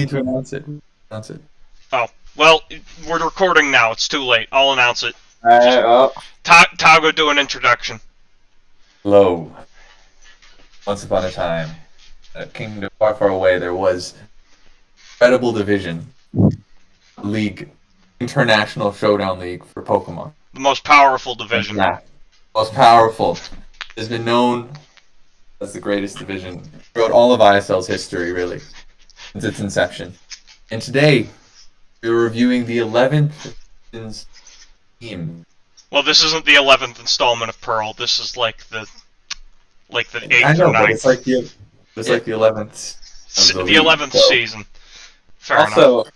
need to announce it. Announce it. Oh, well, we're recording now. It's too late. I'll announce it. Well, Tago, do an introduction. Hello. Once upon a time, a kingdom far, far away, there was an incredible division, league, international showdown league for Pokemon. The most powerful division. Yeah. Most powerful. It has been known as the greatest division throughout all of ISL's history, really, since its inception. And today, we're reviewing the 11th division's team. Well, this isn't the 11th installment of Pearl. This is like the 8th I know, or 9th. but it's like the 11th. The 11th season. Fair enough.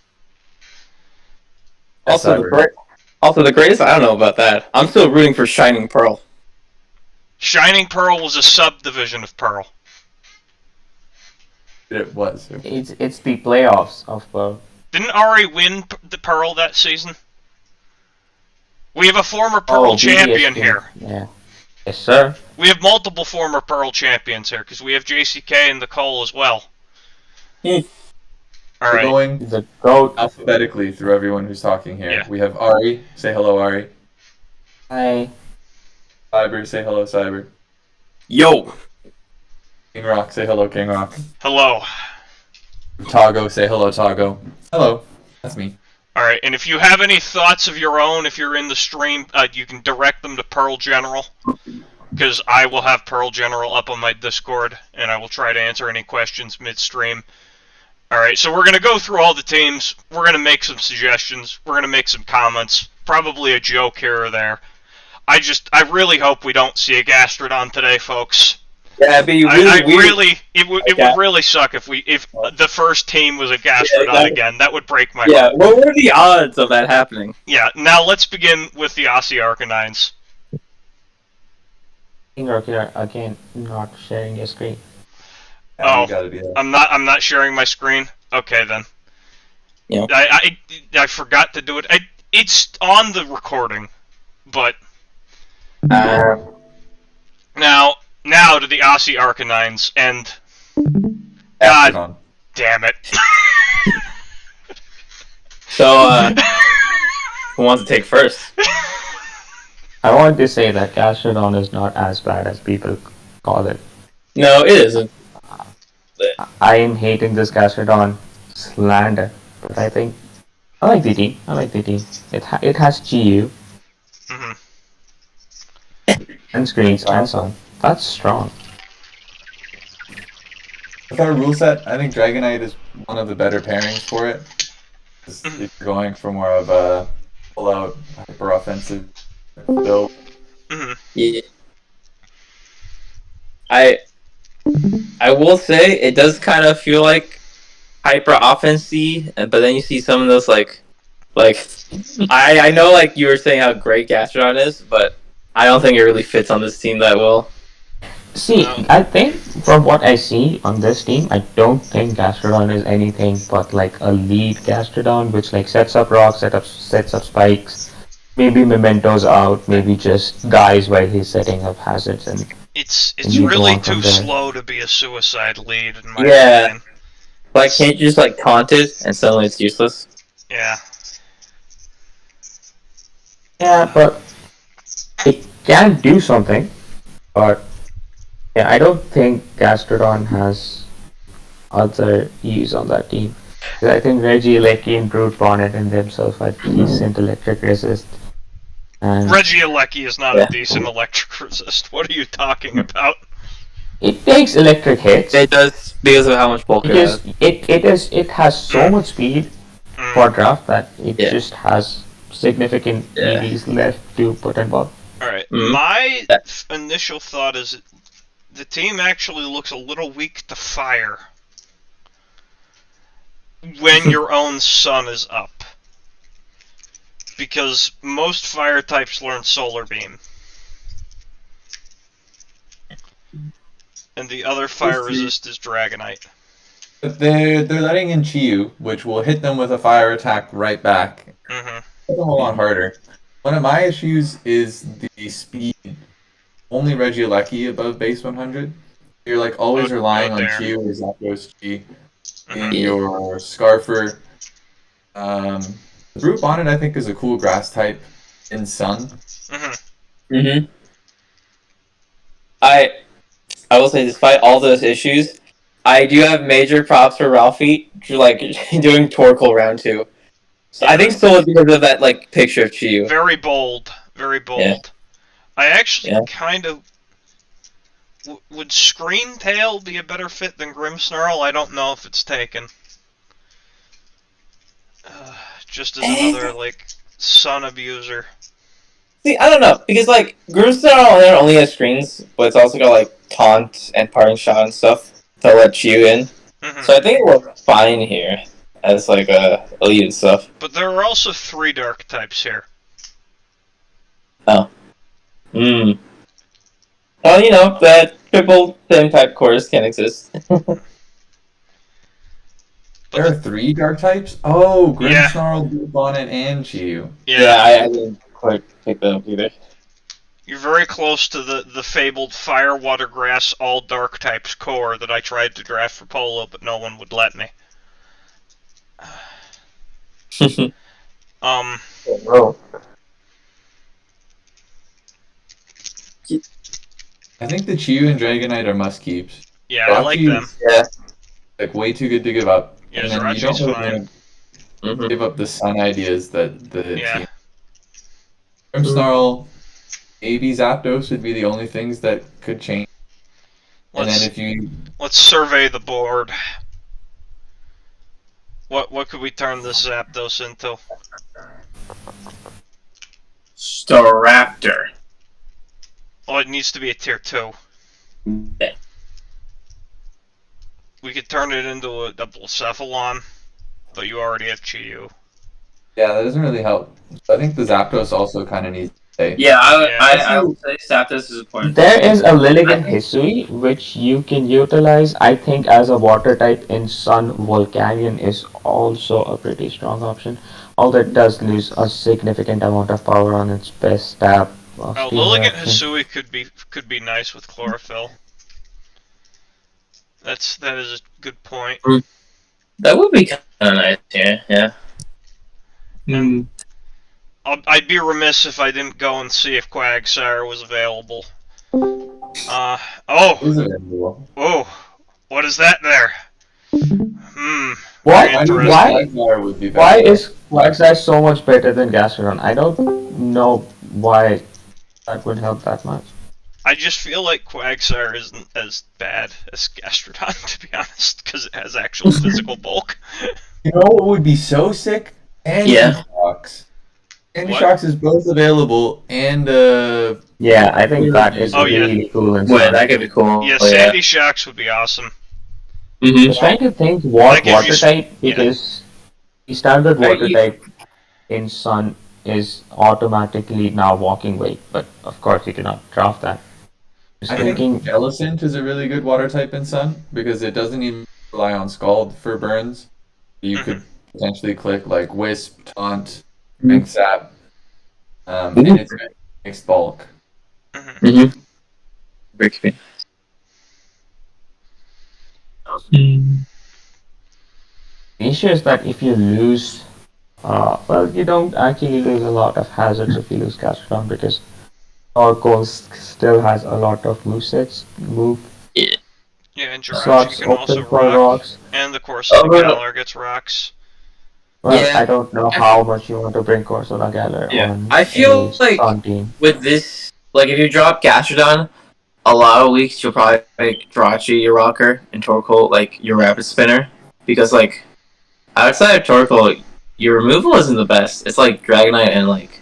Also the greatest. I don't know about that. I'm still rooting for Shining Pearl. Shining Pearl was a subdivision of Pearl. It was. It's the playoffs of Pearl. Didn't Ari win the Pearl that season? We have a former Pearl champion here. Yeah. Yes, sir. We have multiple former Pearl champions here, because we have JCK and Nicole as well. We're Alright. going The GOAT. alphabetically through everyone who's talking here. Yeah. We have Ari. Say hello, Ari. Hi. Cyber. Say hello, Cyber. Yo. King Rock. Say hello, King Rock. Hello. Tago. Say hello, Tago. Hello. That's me. Alright, and if you have any thoughts of your own, if you're in the stream, you can direct them to Pearl General. Because I will have Pearl General up on my Discord, and I will try to answer any questions midstream. Alright, so we're going to go through all the teams. We're going to make some suggestions. We're going to make some comments. Probably a joke here or there. I really hope we don't see a Gastrodon today, folks. Yeah, it'd be really weird. It would really suck if the first team was a Gastrodon again. That would break my heart. Yeah, what were the odds of that happening? Yeah, now let's begin with the Aussie Arcanines. Again, not sharing your screen. Oh, you gotta be there. I'm not sharing my screen. Okay then. Yeah. I forgot to do it. It's on the recording, but now to the Aussie Arcanines, and God Gastrodon. damn it. So, who wants to take first? I want to say that Gastrodon is not as bad as people call it. No, it isn't. I am hating this Gastrodon slander, but I like the team. It has GU Mhm. and screens and sun. That's strong. With our rule set, I think Dragonite is one of the better pairings for it. 'Cause if you're going for more of a full-out, hyper-offensive build. Mhm. Yeah. I will say it does kind of feel like hyper offensy, but then you see some of those like I know like you were saying how great Gastrodon is, but I don't think it really fits on this team that well. See, I think from what I see on this team, I don't think Gastrodon is anything but like a lead Gastrodon, which like sets up rocks, sets up spikes, maybe Mementos out, maybe just dies while he's setting up hazards, and It's you go really on from too there. slow to be a suicide lead in my Yeah. opinion. Like, can't you just like taunt it and suddenly it's useless? Yeah. yeah, but it can do something. But yeah, I don't think Gastrodon has other use on that team. I think Regieleki and Brute Bonnet and themselves had decent electric resist. And Regieleki is not Yeah. a decent electric resist. What are you talking about? it takes electric hits It does because of how much bulk it has. because it has so much speed for draft that it Yeah. just has significant Yeah. EVs left to put involved. Alright, Mhm. my initial thought is the team actually looks a little weak to fire when your own sun is up. Because most fire types learn Solar Beam. And the other fire resist is Dragonite. But they're letting in Chiyu, which will hit them with a fire attack right back. Mm-hmm. Hit them a lot harder. One of my issues is the speed. Only Regieleki above base 100. You're like always Oh, relying on there. Chiyu or Zapdos Chi. Mhm. your Scarfer. The Brute Bonnet, I think, is a cool grass type in Sun. Mhm. I will say, despite all those issues, I do have major props for Ralphie like doing Torkoal round 2. So I think solely because of that like picture of Chiyu. Very bold. Very bold. I actually kind of would Screen Tail be a better fit than Grimmsnarl? I don't know if it's taken. Just as another like Sun abuser. See, I don't know because like Grimmsnarl there only has screens, but it's also got like taunt and parting shot and stuff to let Chiyu in. Mhm. So I think it works fine here as like a elite and stuff. But there are also 3 dark types here. Hmm. Well, you know that triple sim type cores can exist. There are 3 dark types? Oh, Yeah. Grimmsnarl, Brute Bonnet, and Chiyu. Yeah. I didn't quite pick that up either. You're very close to the fabled Fire, Water, Grass, all dark types core that I tried to draft for Polo, but no one would let me. Oh. I think the Chiyu and Dragonite are must keeps. Yeah, I like them. Yeah. Like way too good to give up. Yeah, And then you Zerachi's don't really fine. want to give up the Sun ideas that the Yeah. team. Grimmsnarl, maybe Zapdos would be the only things that could change. And then if you Let's survey the board. What could we turn this Zapdos into? Staraptor. Oh, it needs to be a tier 2. Okay. We could turn it into a Blacephalon, but you already have Chiyu. yeah, that doesn't really help. So I think the Zapdos also kind of needs to stay. Yeah, Yeah. I would say Zapdos is important. There is a Lilligant Hisui which you can utilize. I think as a water type in Sun, Volcanion is also a pretty strong option. Although it does lose a significant amount of power on its best stab of Steam Lilligant Reaction. Hisui could be nice with Chlorophyll. That is a good point. That would be kind of nice. Yeah. And I'd be remiss if I didn't go and see if Quagsire was available. Is it available? Oh, what is that there? What? Very I think interesting. Quagsire would be better. Why is Quagsire so much better than Gastrodon? I don't know why that would help that much. I just feel like Quagsire isn't as bad as Gastrodon, to be honest, because it has actual physical bulk. You know what would be so sick? Candy Shocks. Candy What? Shocks is both available and Yeah, I think that is Oh, yeah. really cool. And Well, that could be cool. Yeah, Sandy Shocks would be awesome. I was trying to think what Like if water you- type, because the standard water type in Sun is automatically now walking weight, but of course you cannot draft that. Just I thinking, think Jellicent is a really good water type in Sun because it doesn't even rely on Scald for burns. You could potentially click like Wisp, Taunt, Ring Sap, and it's mixed bulk. Breaks me. the issue is that if you lose, well, you don't actually lose a lot of hazards if you lose Gastrodon because Torkoal still has a lot of movesets, Yeah, and slots Jirachi can also open for rock. rocks. And the Corsola Galar gets rocks. Well, Yeah. I don't know how much you want to bring Corsola Galar on I feel a like Sun team. with this, like if you drop Gastrodon, a lot of weeks you'll probably make Jirachi your rocker and Torkoal like your rapid spinner because like outside of Torkoal, your removal isn't the best. It's like Dragonite and like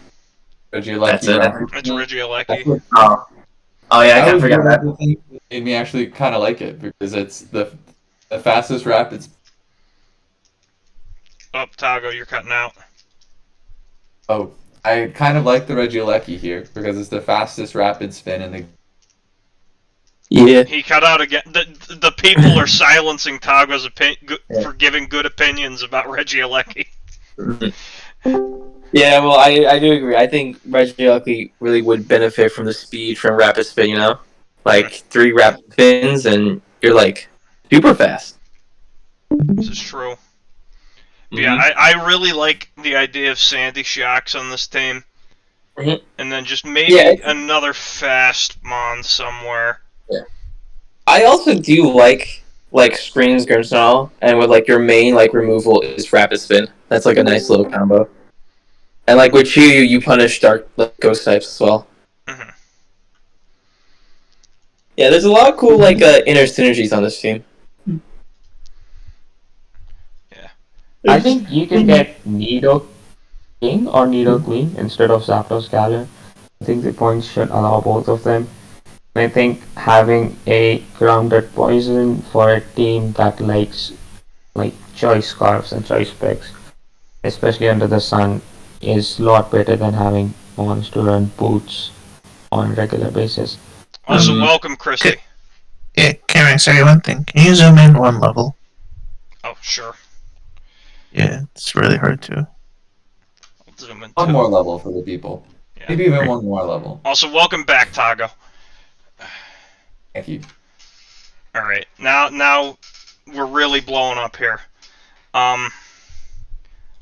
Regieleki. That's it. It's Regieleki. oh yeah, I That can't was forget one that. of the things that made me actually kind of like it because it's the fastest rapid. Oh, Tago, you're cutting out. Oh, I kind of like the Regieleki here because it's the fastest rapid spin in the. Yeah. He cut out again. The people are silencing Tago's for giving good opinions about Regieleki. Yeah, well, I do agree. I think Regieleki really would benefit from the speed from rapid spin. You know, like 3 rapid spins and you're like super fast. This is true. But yeah, I really like the idea of Sandy Shocks on this team. Mhm. And then just maybe Yeah, it's- another fast Mon somewhere. I also do like Screens Grimmsnarl, and with like your main like removal is Rapid Spin. That's like a nice little combo. And like with you punish dark like, ghost types as well. Mhm. Yeah, there's a lot of cool like inner synergies on this team. Yeah. I think you can get Nido King or Nido Queen instead of Zapdos Galar. I think the points should allow both of them. I think having a grounded poison for a team that likes like choice scarves and choice picks, especially under the sun, is a lot better than having mons to run boots on a regular basis. Also, Mhm. welcome, Christy. Yeah, can I say one thing? Can you zoom in one level? Oh, sure. Yeah, it's really hard to. I'll zoom in One too. more level for the people. Yeah. Maybe even one more level. Also, welcome back, Tago. Thank you. All right, now we're really blowing up here.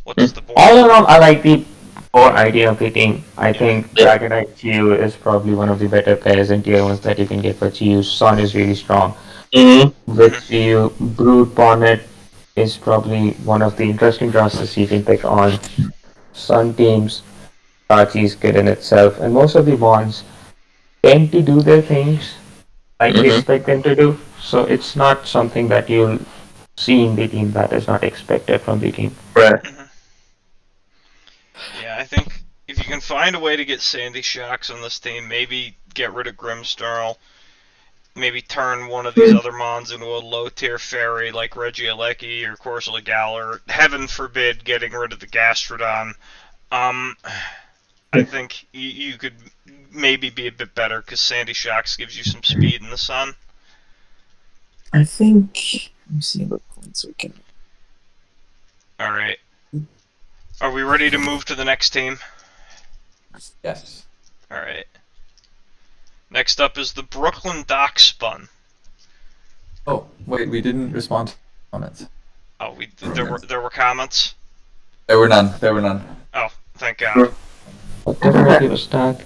What does the board? All in all, I like the core idea of the team. I think Dragonite Geo is probably one of the better pairs in tier 1s that you can get for Geo. Sun is really strong. Mm-hmm. With Geo, Brood Bonnet is probably one of the interesting classes you can pick on. Sun teams, Archie is good in itself, and most of the bonds tend to do their things like we Mhm. expect them to do. So it's not something that you'll see in the team that is not expected from the team. Right. Mhm. Yeah, I think if you can find a way to get Sandy Shocks on this team, maybe get rid of Grimmsnarl, maybe turn one of these other Mons into a low-tier fairy like Regieleki or Corsola Galar. Heaven forbid getting rid of the Gastrodon. I think you could maybe be a bit better because Sandy Shocks gives you some speed in the sun. I think. Let me see what points we can. All right. Are we ready to move to the next team? Yes. All right. Next up is the Brooklyn Dock Spun. Oh, wait, we didn't respond to comments. Oh, there were comments. There were none. There were none. Oh, thank God. But didn't I give a stat?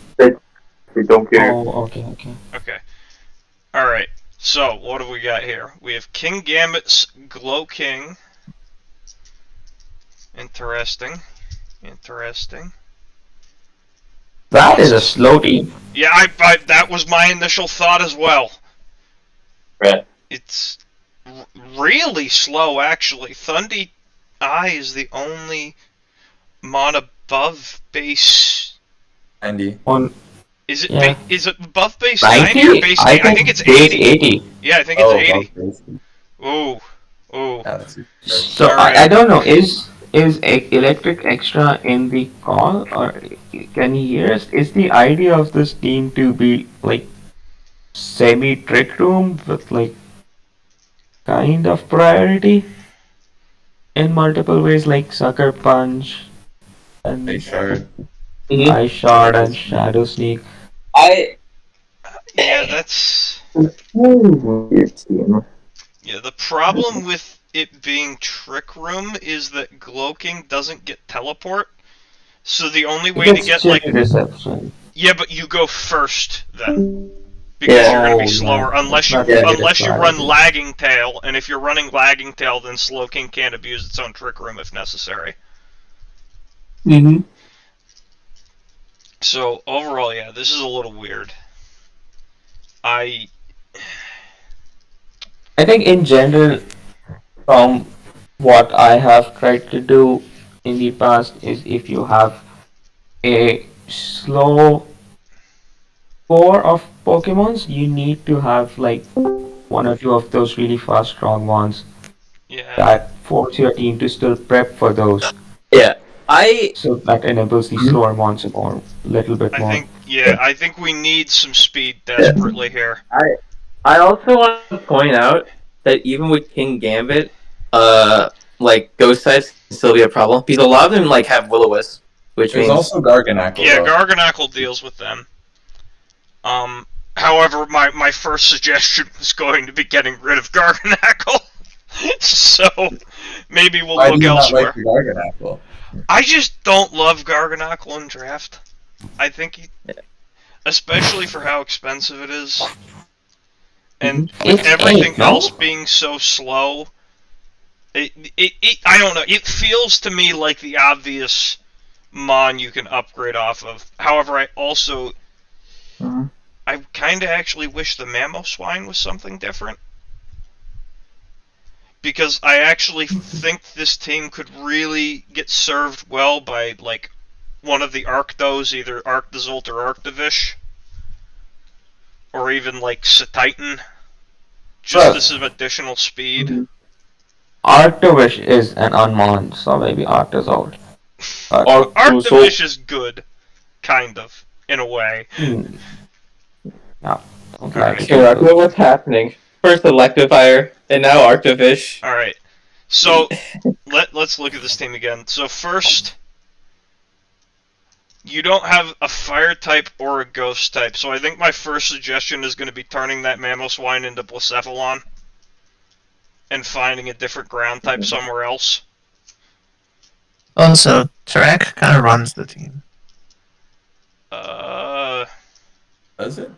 We don't care. Oh, okay. Okay. All right. So what do we got here? We have King Gambit's Glow King. Interesting. That is a slow team. Yeah, I that was my initial thought as well. Right. It's really slow, actually. Thundy Eye is the only mon above base. Andy. On Is it Yeah. is it above base 90 or 90? base 80? I think it's base 80. 80. Yeah, I think it's 80. Oh, Ooh. yeah, that's So Alright. I don't know. Is electric extra in the call, or can you hear us? Is the idea of this team to be like semi trick room with like kind of priority in multiple ways, like sucker punch and Hey, Shard. Mm-hmm. eye shard and shadow sneak? Yeah, that's Weird team. yeah. The problem with it being Trick Room is that Glowking doesn't get teleport. So the only way to It's get chilly like reception. yeah, but you go first then. Because Yeah. you're gonna be Oh, slower yeah. unless It's you not negative unless you run priority. Lagging Tail, and if you're running Lagging Tail, then Slowking can't abuse its own Trick Room if necessary. Mm-hmm. So overall, yeah, this is a little weird. I think in general, from what I have tried to do in the past, is if you have a slow core of Pokemons, you need to have like one or two of those really fast, strong ones Yeah. that force your team to still prep for those. Yeah. I So that enables the slower mons more, little bit more. I think we need some speed desperately here. I also want to point out that even with King Gambit, like ghost types can still be a problem because a lot of them like have Will-O-Wisp, which There's means also Garganacl. Yeah, though. Garganacl deals with them. However, my first suggestion was going to be getting rid of Garganacl. So maybe we'll Why do look you not like elsewhere. the Garganacle? I just don't love Garganacle in draft. I think, especially for how expensive it is, and with It's everything 8, no? else being so slow, I don't know. It feels to me like the obvious mon you can upgrade off of. However, I also I kind of actually wish the Mamoswine was something different. Because I actually think this team could really get served well by, like, one of the Arctos, either Arctozolt or Arctovish. Or even, like, Satitan. Just Well, this is additional speed. Arctovish is an unmon, so maybe Arctozolt. But, Arctovish is good. Kind of. In a way. no, don't Alright. like So, it. what's happening? First Electivire, and now Arctovish. Alright. So, let's look at this team again. So first, you don't have a fire type or a ghost type, so I think my first suggestion is going to be turning that Mamoswine into Blacephalon and finding a different ground type somewhere else. Also, Tarak kind of runs the team. Does it?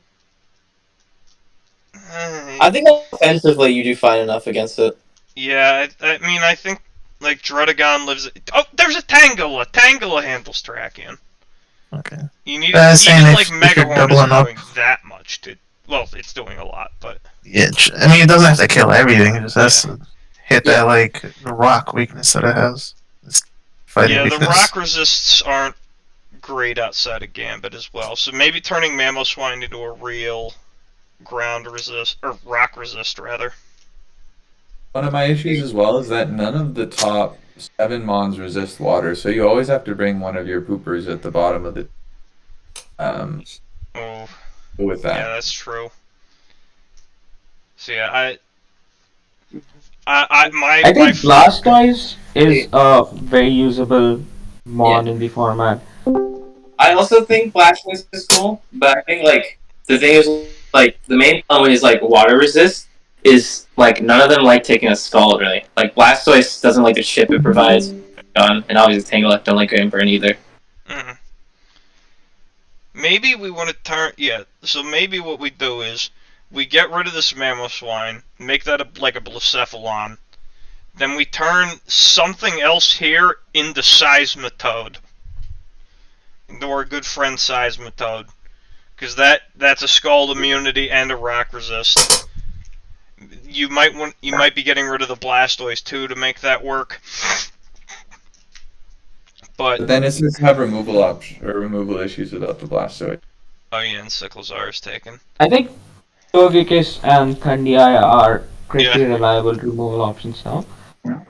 I think offensively you do fine enough against it. Yeah, I mean, I think, like, Drudagon lives... Oh, there's a Tangela! Tangela handles Terrakion. Okay. You need, I was saying even, if- like, if you're Megahorn doubling isn't up- doing that much to... Well, it's doing a lot, but... Yeah, I mean, it doesn't have to kill everything. It just has to hit that, like, rock weakness that it has. It's fighting Yeah, the weakness. rock resists aren't great outside of Gambit as well, so maybe turning Mamoswine into a real ground resist, or rock resist, rather. One of my issues as well is that none of the top 7 mons resist water, so you always have to bring one of your poopers at the bottom of the Oh, with yeah, that. that's true. So yeah, my I think Blastoise is a very usable mon in the format. I also think Blastoise is cool, but I think like the thing is like the main problem is like water resist is like none of them like taking a scald really. Like Blastoise doesn't like the chip it provides, and obviously Tangela don't like Great Burn either. Mhm. Maybe we want to turn... Yeah, so maybe what we do is we get rid of this Mamoswine, make that like a Blacephalon, then we turn something else here into Seismitoad. Into our good friend Seismitoad. Because that's a Scald immunity and a rock resist. You might be getting rid of the Blastoise too to make that work. But then it says have removal option or removal issues without the Blastoise. Oh yeah, and Cyclozar is taken. I think Togekiss and Thunderai are pretty reliable removal options now.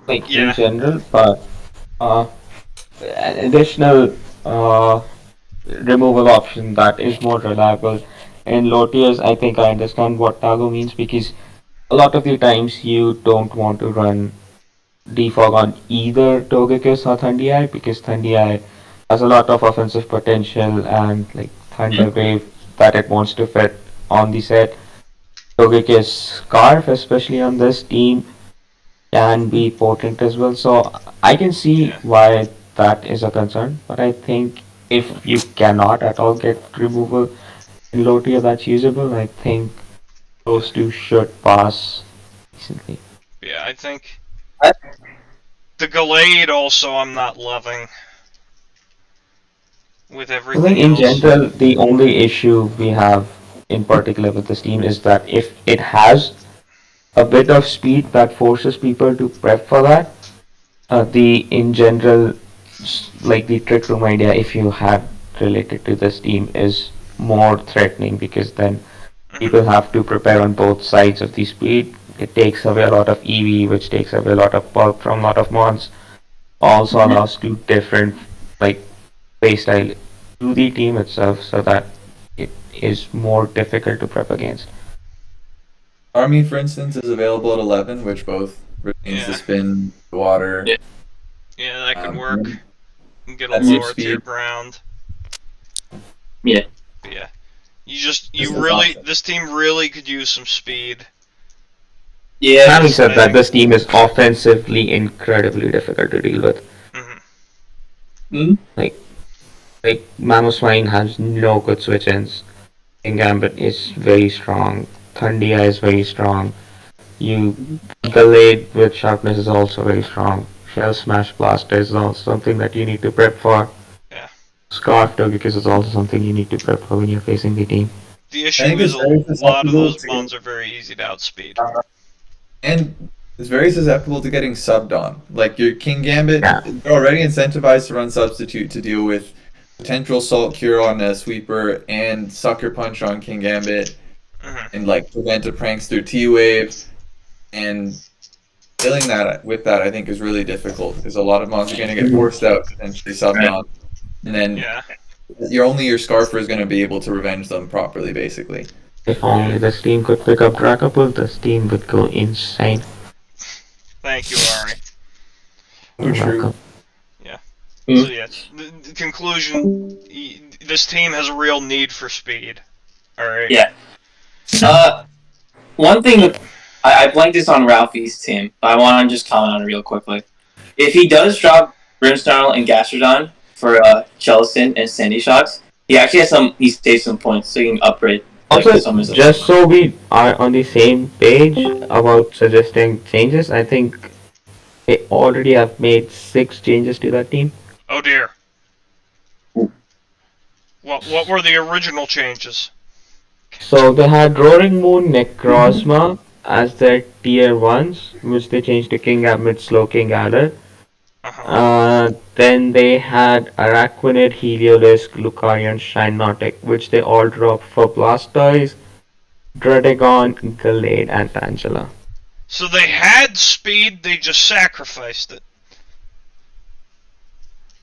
Like in general, but an additional removal option that is more reliable in low tiers. I think I understand what Tago means, because a lot of the times you don't want to run defog on either Togekiss or Thunderai, because Thunderai has a lot of offensive potential and like Thunder Wave that it wants to fit on the set. Togekiss Scarf, especially on this team, can be potent as well. So I can see why that is a concern, but I think if you cannot at all get removal in low tier that's usable, I think those two should pass decently. Yeah, I think the Gallade also I'm not loving with I everything think in else. general, the only issue we have in particular with this team is that if it has a bit of speed that forces people to prep for that, the in general, like the trick room idea, if you had related to this team, is more threatening, because then people have to prepare on both sides of the speed. It takes away a lot of EV, which takes away a lot of bulk from a lot of mons. Also allows two different like playstyle to the team itself, so that it is more difficult to prep against. Army, for instance, is available at 11, which both retains the spin, the water. Yeah, that could work. Get a that's lower tier speed. ground. Yeah. But yeah. This You is really, awesome. this team really could use some speed. Yeah. Having just- said that, this team is offensively incredibly difficult to deal with. Mhm. Like Mamoswine has no good switch-ins. King Gambit is very strong. Thundia is very strong. Gallade with sharpness is also very strong. Shell Smash Blaster is also something that you need to prep for. Yeah. Scarf Togekiss is also something you need to prep for when you're facing the team. The issue think is it's very a lot of those susceptible to- mons are very easy to outspeed. And it's very susceptible to getting subbed on. Like your King Gambit, Yeah. they're already incentivized to run Substitute to deal with potential Salt Cure on a Sweeper and Sucker Punch on King Gambit, Mhm. and like prevent a Prankster T-Wave. And dealing that with that, I think, is really difficult because a lot of mons are going to get forced out, potentially subbed Right. on, and then Yeah. your Scarfer is going to be able to revenge them properly, basically. If only this team could pick up Dragapult, this team would go insane. Thank you, Ari. You're True. welcome. So yeah, the conclusion: this team has a real need for speed. All right. Yeah. One thing that I blanked this on Ralphie's team, but I want to just comment on it real quickly. If he does drop Brimstone and Gastrodon for Jellicent and Sandy Shocks, he actually has he saves some points, so he can upgrade. Like, Also, some of his just so we are on the same page about suggesting changes, I think they already have made 6 changes to that team. Oh dear. What were the original changes? So they had Roaring Moon Necrozma as their tier 1s, which they changed to King Gambit, Slowking Adder. Then they had Araquanid, Heliolisk, Lucario, Shiinotic, which they all dropped for Blastoise, Dredagon, Gallade, and Tangela. So they had speed, they just sacrificed it.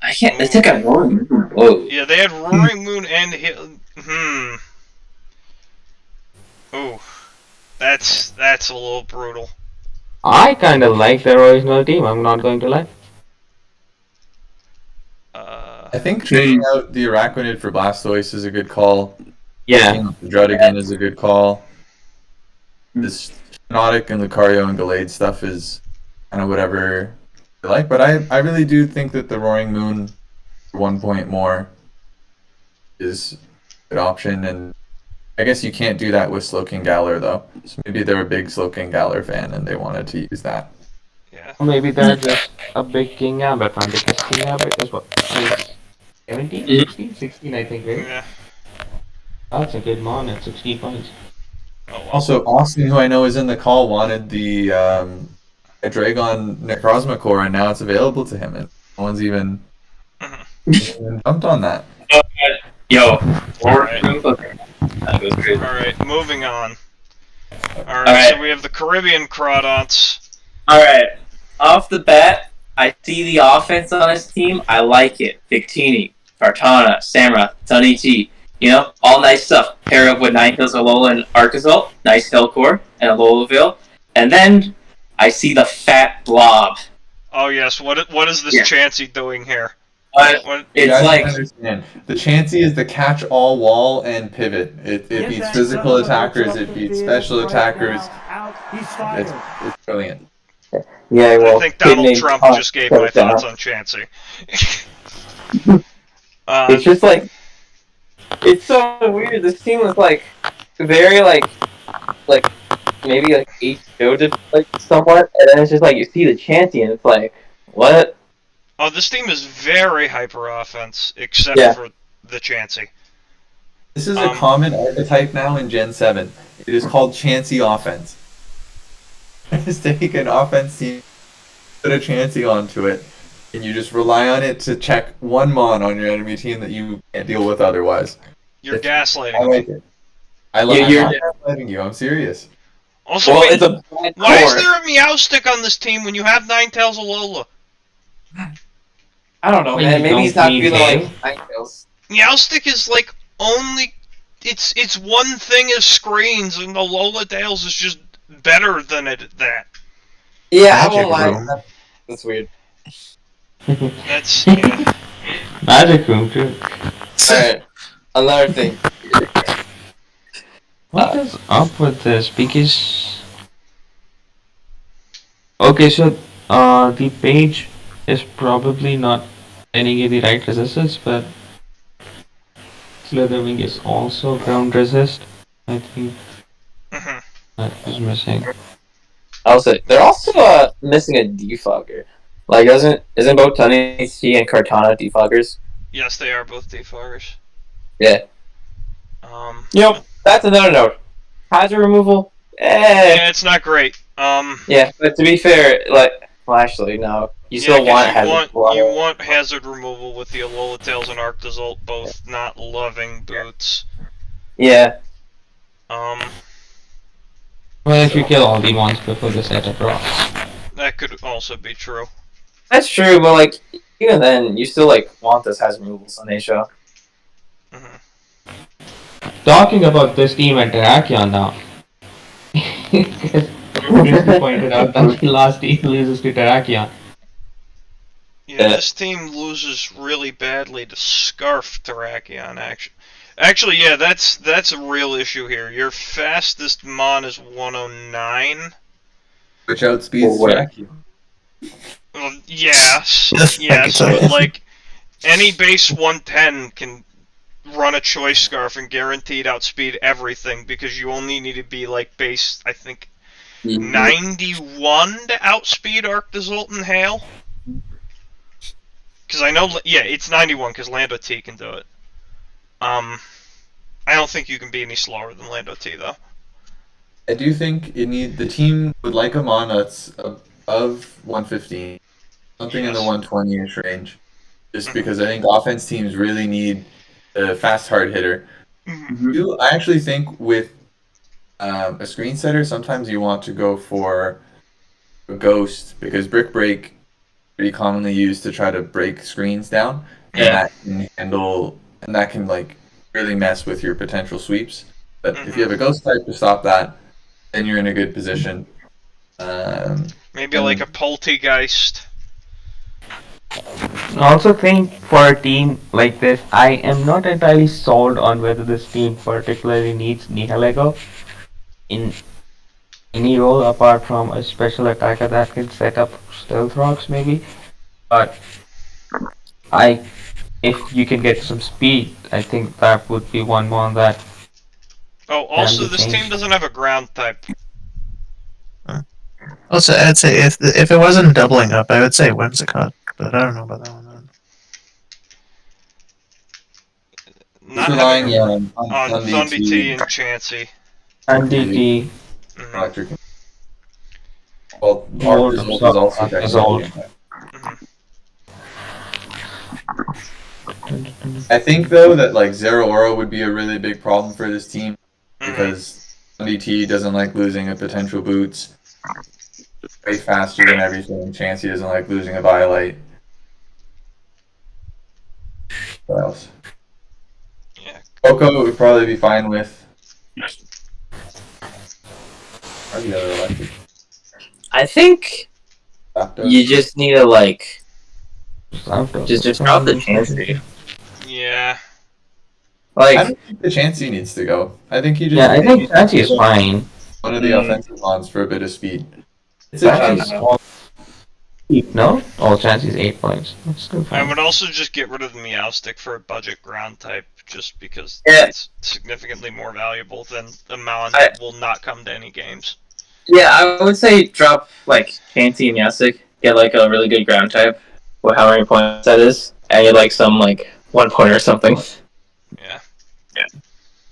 I can't. They took a roaring. Whoa. Yeah, they had Roaring Moon and Ooh, that's a little brutal. I kind of like their original team, I'm not going to lie. I think trading out the Araquanid for Blastoise is a good call. Yeah, Druddigan is a good call. This Hypnotic and Lucario and Gallade stuff is kind of whatever you like, but I really do think that the Roaring Moon, 1 point more, is a good option, and I guess you can't do that with Slowking Galar though. So maybe they're a big Slowking Galar fan and they wanted to use that. Yeah. or maybe they're just a big King Gambit fan because King Gambit is what? Is 17? 16? 16 I think, right? Yeah. That's a good mon at 16 points. Oh well. Also, Austin, who I know is in the call, wanted the Dragon Necrozma core, and now it's available to him, and no one's even jumped on that. Yo. Alright. That was great. Alright, moving on. Alright, Alright. so we have the Caribbean Crawdonts. Alright. Off the bat, I see the offense on his team. I like it. Victini, Fartana, Samra, Tanichi. You know, all nice stuff. Pair up with Ninetales, Alola, and Arcazol. Nice Hellcore and Alolaville. And then I see the fat blob. Oh yes, what is this Yeah. Chansey doing here? But What? You it's guys like, don't understand. The Chansey is the catch-all wall and pivot. It beats physical attackers. It beats special attackers. It's brilliant. yeah, well, I think Donald Trump just gave my thoughts on Chansey. It's just like, it's so weird. This team was like very like maybe like HBO like somewhat, and then it's just like you see the Chansey and it's like, what? Oh, this team is very hyper offense, except Yeah. for the Chansey. This is a common archetype now in Gen 7. It is called Chansey offense. Just take an offense team, put a Chansey onto it, and you just rely on it to check one mon on your enemy team that you can't deal with otherwise. You're I gaslighting me. like it. I like You're- I'm not letting you. I'm serious. Also, Well, wait, it's a bad why is core. there a Meowstic on this team when you have Ninetales Alola? I don't know, Well, man. you Maybe don't he's not need feeling him. like Ninetales. Meowstic is like only it's one thing is screens and Alola Dales is just better than that. Yeah, I Magic won't lie. Room. That's weird. That's yeah. Magic Room too. Alright, another thing. What is up with this? Because Okay, so the page is probably not sending you the right resistance, but Slitherwing is also ground resist. I think Mhm. that is missing. I'll say they're also missing a defogger. Like, isn't both Tunny T and Cortana defoggers? Yes, they are both defoggers. Yeah. Um, That's another note. Hazard removal. yeah, it's not great. Yeah, but to be fair, like, well, actually, no. You yeah, still because want hazard you removal. want hazard removal with the Alola Tails and Arctozolt both not loving boots. Yeah. Um, Well, if you kill all the ones before the setup rocks. that could also be true. That's true, but like even then, you still like want this hazard removal Sunday show. Hmm. Talking about this team and Terrakion now. Previously pointed out that the last team loses to Terrakion. Yeah, this team loses really badly to Scarf Terrakion, actually, yeah, that's a real issue here. Your fastest Mon is 109. Which outspeeds Well, wait. Terrakion. Well, yes, Yes, I yes, can tell but you. like any base 110 can run a choice scarf and guaranteed outspeed everything because you only need to be like base, I think, 91 to outspeed Arctozolt and Hail. Because I know, yeah, it's 91 because Lando T can do it. I don't think you can be any slower than Lando T though. I do think the team would like a Mon that's above 115, something in the Yes. 120-ish range. Just because I think offense teams really need a fast hard hitter. I actually think with a screen setter, sometimes you want to go for a ghost because brick break is pretty commonly used to try to break screens down, and Yeah. that can that can like really mess with your potential sweeps. But if you have a ghost type to stop that, then you're in a good position. Maybe like a Poltegeist. I also think for a team like this, I am not entirely sold on whether this team particularly needs Nihilego in any role apart from a special attacker that can set up stealth rocks maybe. But I if you can get some speed, I think that would be one more that Oh, can also be this team changed. doesn't have a ground type. Also, I'd say if it wasn't doubling up, I would say Whimsicott, but I don't know about that one. Not relying having on on Sunday Thundy T and to Chansey. And DT, Mhm. electric. Well, Volt Arctozolt is also Result. technically. Mhm. I think though that like Zero Aura would be a really big problem for this team Mhm. because DT doesn't like losing a potential boots. Way faster than everything. Chansey doesn't like losing a Violite. What else? Yeah. Coco would probably be fine with. Or the other electric. I think Zapdos. you just need to like Zapdos. just drop the Chansey. Yeah. I Like don't think the Chansey needs to go. I think you just Yeah, I think Chansey is fine. one of the offensive lines for a bit of speed. It's a Chansey's all no? Oh, Chansey's 8 points. That's still I fine. would also just get rid of the Meowstic for a budget ground type, just because Yeah. it's significantly more valuable than a Mon that will not come to any games. yeah, I would say drop like Chansey and Yasik, get like a really good ground type, or however many points that is, and get like some like 1 point or something. Yeah.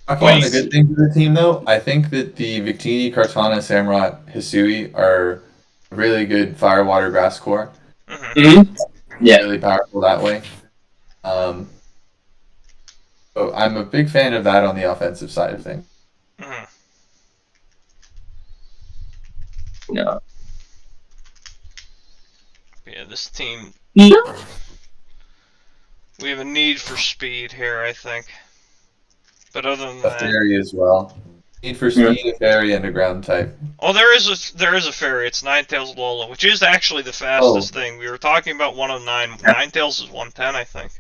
Talking on the good things of the team, though, I think that the Victini, Kartana, Samurott, Hisui are really good fire, water, grass core. Mm-hmm. Yeah. Really powerful that way. So I'm a big fan of that on the offensive side of things. Mm-hmm. No. Yeah, this team, Yeah. we have a need for speed here, I think. But other than A that, fairy as well. Need for speed, a fairy, and a ground type. oh, there is a fairy. It's Ninetales Lola, which is actually the fastest thing. We were talking about 109. Ninetales is 110, I think.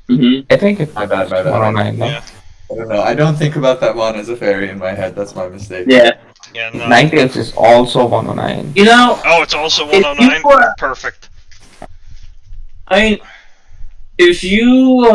Mm-hmm. I think it's My bad. 109, no? Yeah. I don't know. I don't think about that one as a fairy in my head. That's my mistake. Yeah. Yeah, no. Ninetales is also 109. You know, Oh, it's also If you 109? were- Perfect. I mean, if you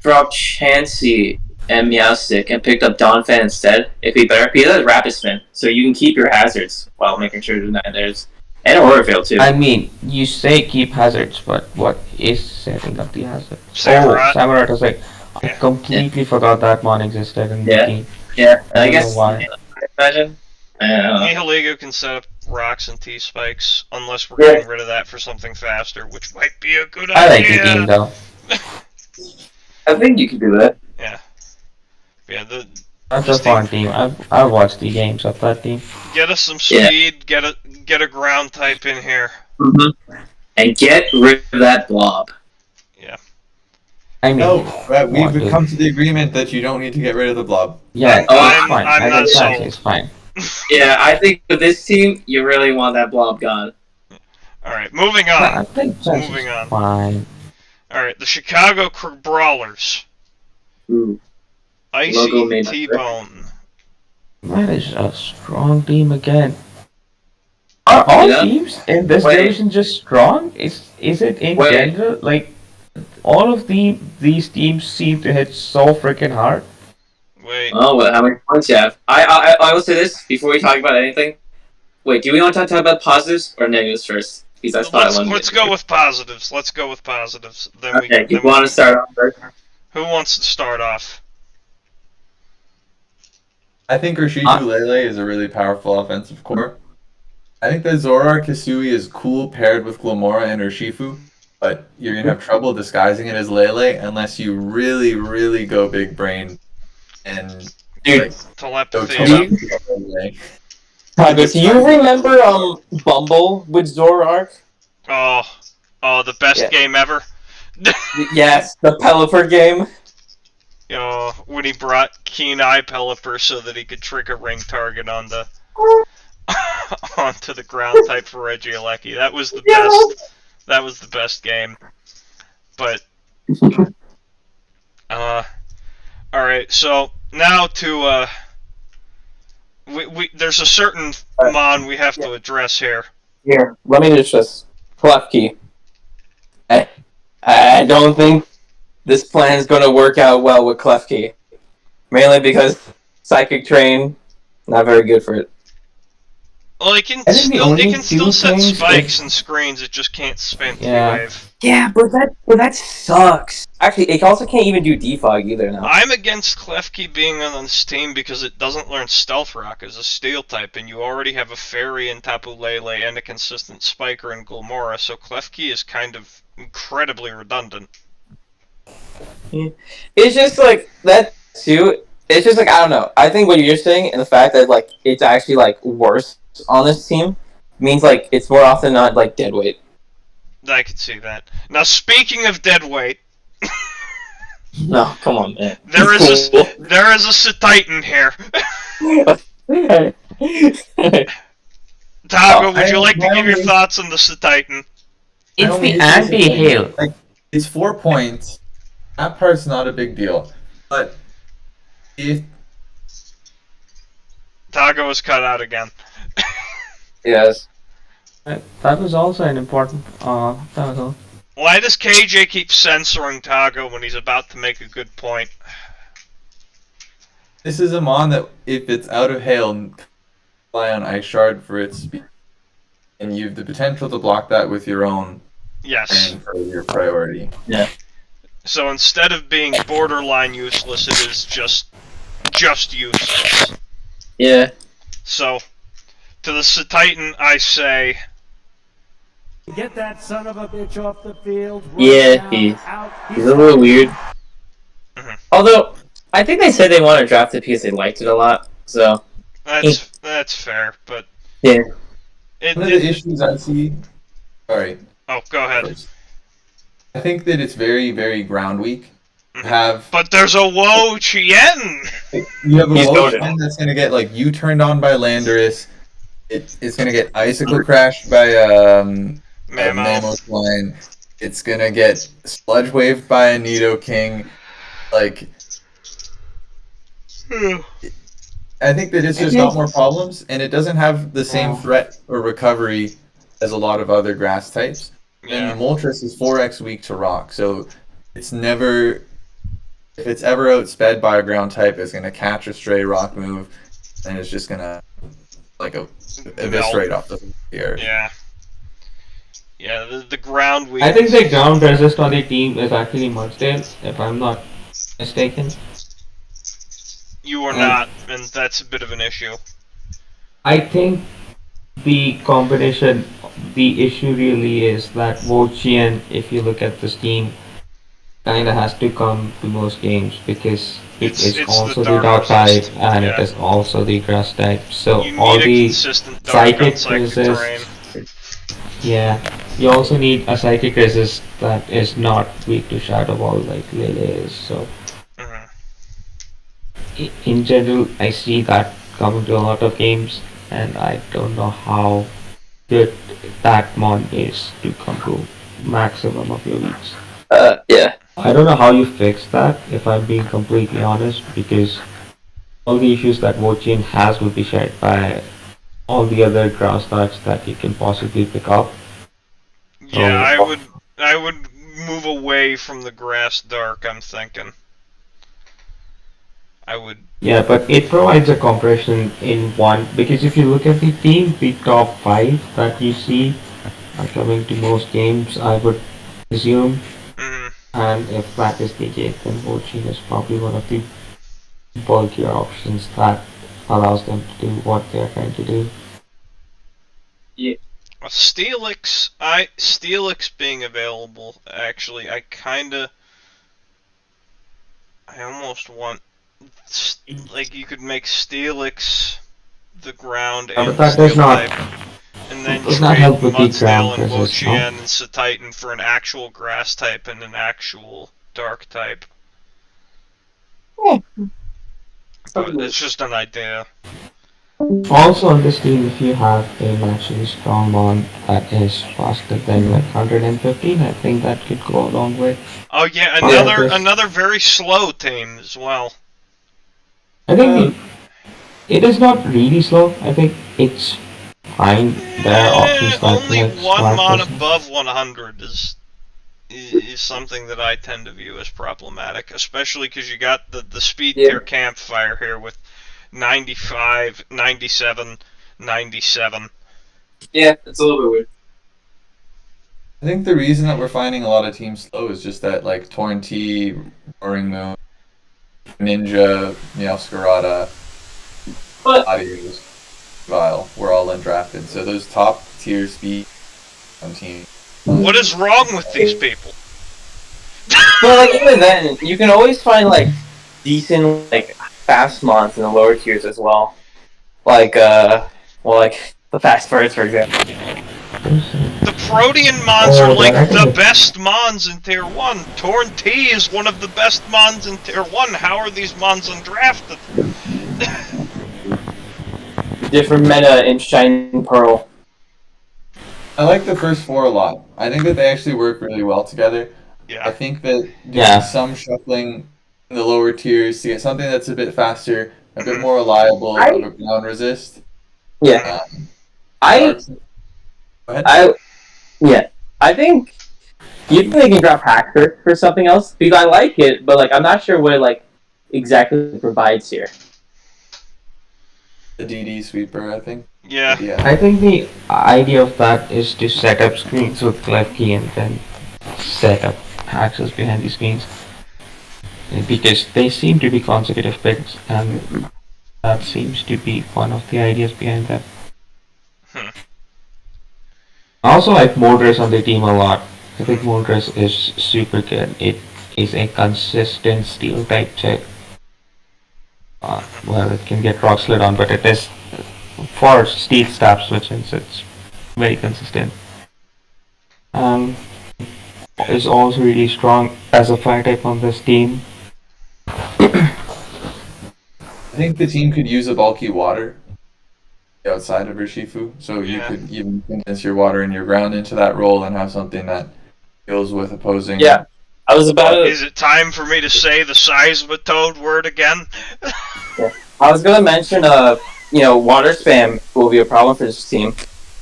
dropped Chansey and Meowstic and picked up Donphan instead, it'd be better. Because that's Rapid Spin, so you can keep your hazards while making sure that there's and Aurorville too. I mean, you say keep hazards, but what is setting up the hazard? Samurott. Oh, Samurott is like, I Yeah. completely forgot that mon existed in the Yeah. game. Yeah, I I don't guess. know why. Imagine. I don't know. Nihiligo can set up rocks and T-spikes, unless we're Yeah. getting rid of that for something faster, which might be a good I like the idea. game though. I think you can do that. Yeah, the That's a Just fun team. I've watched the games of that team. get us some Yeah. speed, get a ground type in here. Mm-hmm. And get rid of that blob. I mean, No, we've what, come to the agreement that you don't need to get rid of the blob. yeah, I'm- it's fine. I'm I not think sold. It's fine. Yeah, I think with this team, you really want that blob gone. Alright, moving I on. think Chance Moving is on. fine. Alright, the Chicago Brawlers. Ooh. Logo Icy made by T-Bone. That is a strong team again. Are all Yeah. teams in this Wait. division just strong? Is it in Wait. general like all of these teams seem to hit so freaking hard? Wait, Oh, well, how many points you have? I will say this before we talk about anything. Wait, do we want to talk about positives or negatives first? Because that's what I want to let's go with positives. Let's go with positives. Then Okay, you then want to start off first? Who wants to start off? I think Urshifu Lele is a really powerful offensive core. I think that Zoroark Hisui is cool paired with Glomora and Urshifu, but you're gonna have trouble disguising it as Lele unless you really, really go big brain and Dude, like, go Telepathy. Do toe up Lele. Tigers, do you remember Bumble with Zoroark? Oh, the best Yeah. game ever. Yes, the Pelipper game. When he brought Keen Eye Pelipper so that he could trick a ring target on the onto the ground type for Regieleki. That was the best. That was the best game. But all right. So now to there's a certain mon we have to address here. Here, let me just Klefki. I don't think this plan is going to work out well with Klefki. Mainly because Psychic Train, not very good for it. Well, it can I think the still only set two things spikes is- and screens. It just can't spin Yeah. T-Wave. Yeah, but that sucks. Actually, it also can't even do defog either now. I'm against Klefki being on this team because it doesn't learn Stealth Rock as a steel type, and you already have a Fairy in Tapu Lele and a consistent Spiker in Glomora, so Klefki is kind of incredibly redundant. It's just like that too. It's just like I don't know. I think what you're saying and the fact that like it's actually like worse on this team means like it's more often not like dead weight. I could see that. Now, speaking of dead weight, No, come on, man. there is a Titan here. Tago, would you like to give your thoughts on the Titan? I It's only the issue is anti-hail. like it's 4 points. That part's not a big deal, but if Tago was cut out again. Yes. That was also an important that was all. Why does KJ keep censoring Tago when he's about to make a good point? this is a mon that if it's out of hail, rely on Ice Shard for its speed, and you have the potential to block that with your own Yes. and for your priority. So instead of being borderline useless, it is just useless. Yeah. So, to the Titan, I say, Get that son of a bitch off the field. Yeah, he's a little weird. Mhm. Although I think they said they want to draft it because they liked it a lot. So that's fair, but yeah. One of the issues I see. Sorry. Oh, go ahead. I think that it's very, very ground weak. You have But there's a Woe Chien! a He's Woe goated. Shen that's gonna get like U-turned on by Landorus. It's gonna get Icicle crashed by Mammoth. Mammoth line. It's gonna get Sludge waved by a Nido King. Like I think that it's just got more problems, and it doesn't have the same threat or recovery as a lot of other grass types. And Yeah. the Moltres is 4x weak to rock, so it's never, if it's ever outsped by a ground type, it's going to catch a stray rock move, and it's just going to, like, eviscerate off the earth. Yeah. Yeah, the ground weakness. I think the ground resist on the team is actually Mudsdale, if I'm not mistaken. You are not, and that's a bit of an issue. I think the combination, the issue really is that Wochian, if you look at this team, kinda has to come to most games because it It's is the also the dark dark type resist, and yeah. it is also the grass type. So You all need a the consistent dark on psychic psychic terrain. resist, yeah, you also need a psychic resist that is not weak to Shadow Ball like Lele is. So Mhm. in general, I see that coming to a lot of games, and I don't know how good that mon is to come to maximum of your weeks. Yeah. I don't know how you fix that, if I'm being completely honest, because all the issues that Wochin has will be shared by all the other grass types that you can possibly pick up. Yeah, Oh. I would move away from the grass dark, I'm thinking. I would. Yeah, but it provides a compression in one, because if you look at the team, the top 5 that you see are coming to most games, I would assume. Mhm. And if that is the case, then Wochin is probably one of the bulkier options that allows them to do what they're trying to do. Steelix being available, actually, I almost want, like, you could make Steelix the ground But and that steel does not type, and then does not trade help with the Mudsdale ground and resist, no? Wochian and Satitan for an actual grass type and an actual dark type. But it's just an idea. Also on this team, if you have a naturally strong mon that is faster than like 115, I think that could go a long way. Oh yeah, Yeah. another very slow team as well. I think it is not really slow. I think it's fine. There are options like Only one smart mon person. above 100 is something that I tend to view as problematic, especially because you got the speed tier campfire here with 95, 97, 97. Yeah, it's a little bit weird. I think the reason that we're finding a lot of teams slow is just that, like, Torn T, Roaring Moon, Ninja, Meowscarada, But Audios, Vile, we're all undrafted. So those top tier speed on team. What is wrong with these people? But like even then, you can always find like decent like fast mons in the lower tiers as well. Like like the fast birds for example. The Protean mons are Oh, like that the actually- best mons in tier 1. Torn T is one of the best mons in tier 1. How are these mons undrafted? Different meta in Shining Pearl. I like the first 4 a lot. I think that they actually work really well together. I Yeah. think that doing Yeah. some shuffling in the lower tiers to get something that's a bit faster, a bit more reliable of a ground resist. Yeah. Go ahead. I think you think they can drop Hacker for something else because I like it, but like I'm not sure what it like exactly provides here. The DD sweeper, I think. Yeah. I think the idea of that is to set up screens with Klefki and then set up access behind the screens. Because they seem to be consecutive picks, and that seems to be one of the ideas behind that. I also like Moltres on the team a lot. I think Moltres is super good. It is a consistent steel type check. Well, it can get rock slid on, but it is for steel stab switches. It's very consistent. Is also really strong as a fire type on this team. I think the team could use a bulky water outside of Urshifu, so you Yeah. could even condense your water and your ground into that role and have something that deals with opposing. Yeah. I was about to Is it time for me to say the size of a toad word again? I was gonna mention, water spam will be a problem for this team.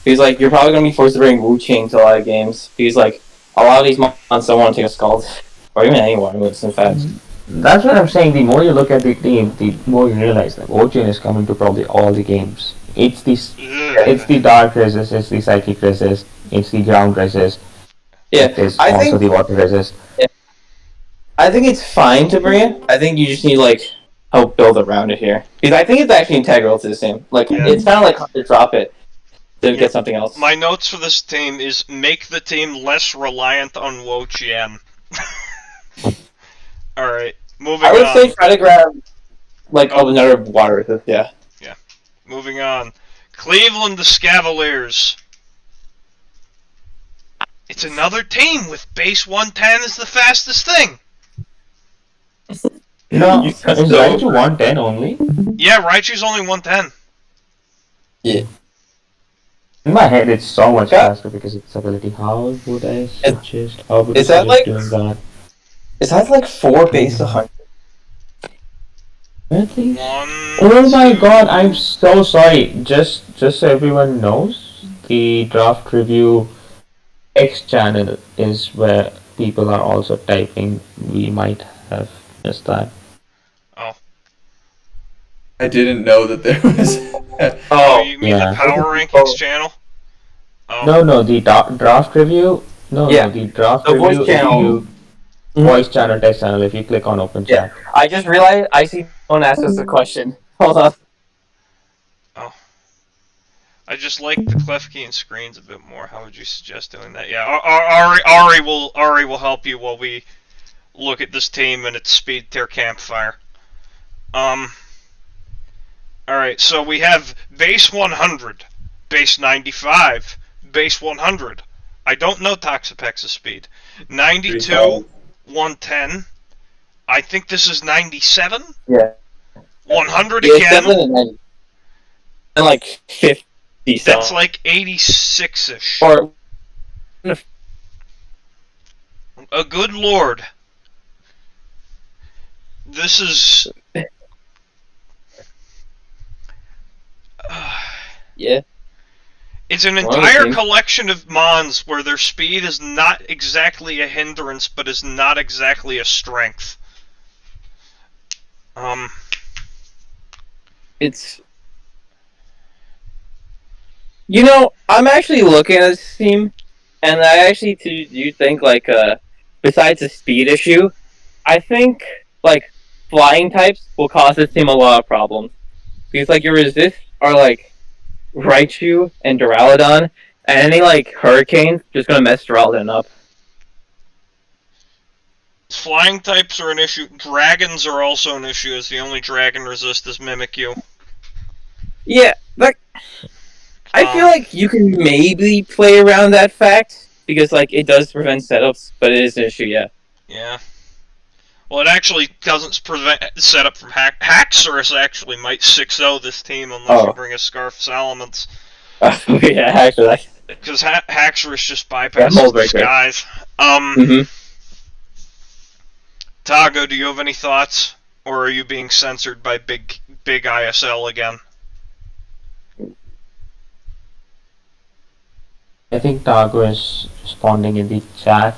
Because, like, you're probably gonna be forced to bring Wu Ching to a lot of games. Because, like, a lot of these mons don't want to take a Scald. Or even any water moves, in fact. That's what I'm saying. The more you look at the team, the more you realize that Ochin is coming to probably all the games. It's the dark resist, it's the psychic resist, it's the ground resist. Yeah, It is I also think the water resist. I think it's fine to bring it. I think you just need like help build around it here because I think it's actually integral to this team. Like Yeah. it's kind of like hard to drop it to Yeah. get something else. My notes for this team is make the team less reliant on Wo Chien. Alright, moving I would on. say try to grab like another water resist. Yeah. Moving on. Cleveland the Cavaliers. It's another team with base 110 is the fastest thing. No, You is said Raichu so. 110 only? Yeah, Raichu's only 110. In my head, it's so much Yeah. faster because it's ability. How would I suggest? How would I is that suggest like- doing that? Is that like 4 base 100? Really? One. Oh my two- god, I'm so sorry. Just so everyone knows, the draft review X channel is where people are also typing. We might have missed that. I didn't know that there was. Oh, you mean yeah. the Power Rankings channel? Oh. No, the draft review. No, Yeah, the draft the review. voice channel. Voice channel, text channel. If you click on open Yeah. chat. I just realized I see someone asked us a question. Hold on. I just like the clef key and screens a bit more. How would you suggest doing that? Yeah, Ari will help you while we look at this team and its speed tier campfire. Alright, so we have base 100, base 95, base 100. I don't know Toxapex's speed. 92, 110. I think this is 97. Yeah. 100 Yeah, again. 7 and 9. And like 50. That's like 86-ish. Or A good lord. This is... yeah. It's an Well, entire okay. collection of mons where their speed is not exactly a hindrance, but is not exactly a strength. It's. You know, I'm actually looking at this team, and I actually do think, like, besides the speed issue, I think, like, flying types will cause this team a lot of problems. Because, like, your resist are, like, Raichu and Duraludon, and any, like, Hurricanes just gonna mess Duraludon up. Flying types are an issue. Dragons are also an issue, as the only dragon resist is Mimikyu. Yeah, like, I feel like you can maybe play around that fact, because, like, it does prevent setups, but it is an issue, yeah. Yeah. Well, it actually doesn't prevent setup from Haxorus actually might 6-0 this team unless you bring a Scarf Salamence. Yeah, actually, like, Because Haxorus just bypasses Mold the Breaker. skies. Tago, do you have any thoughts? Or are you being censored by big ISL again? I think Tago is responding in the chat.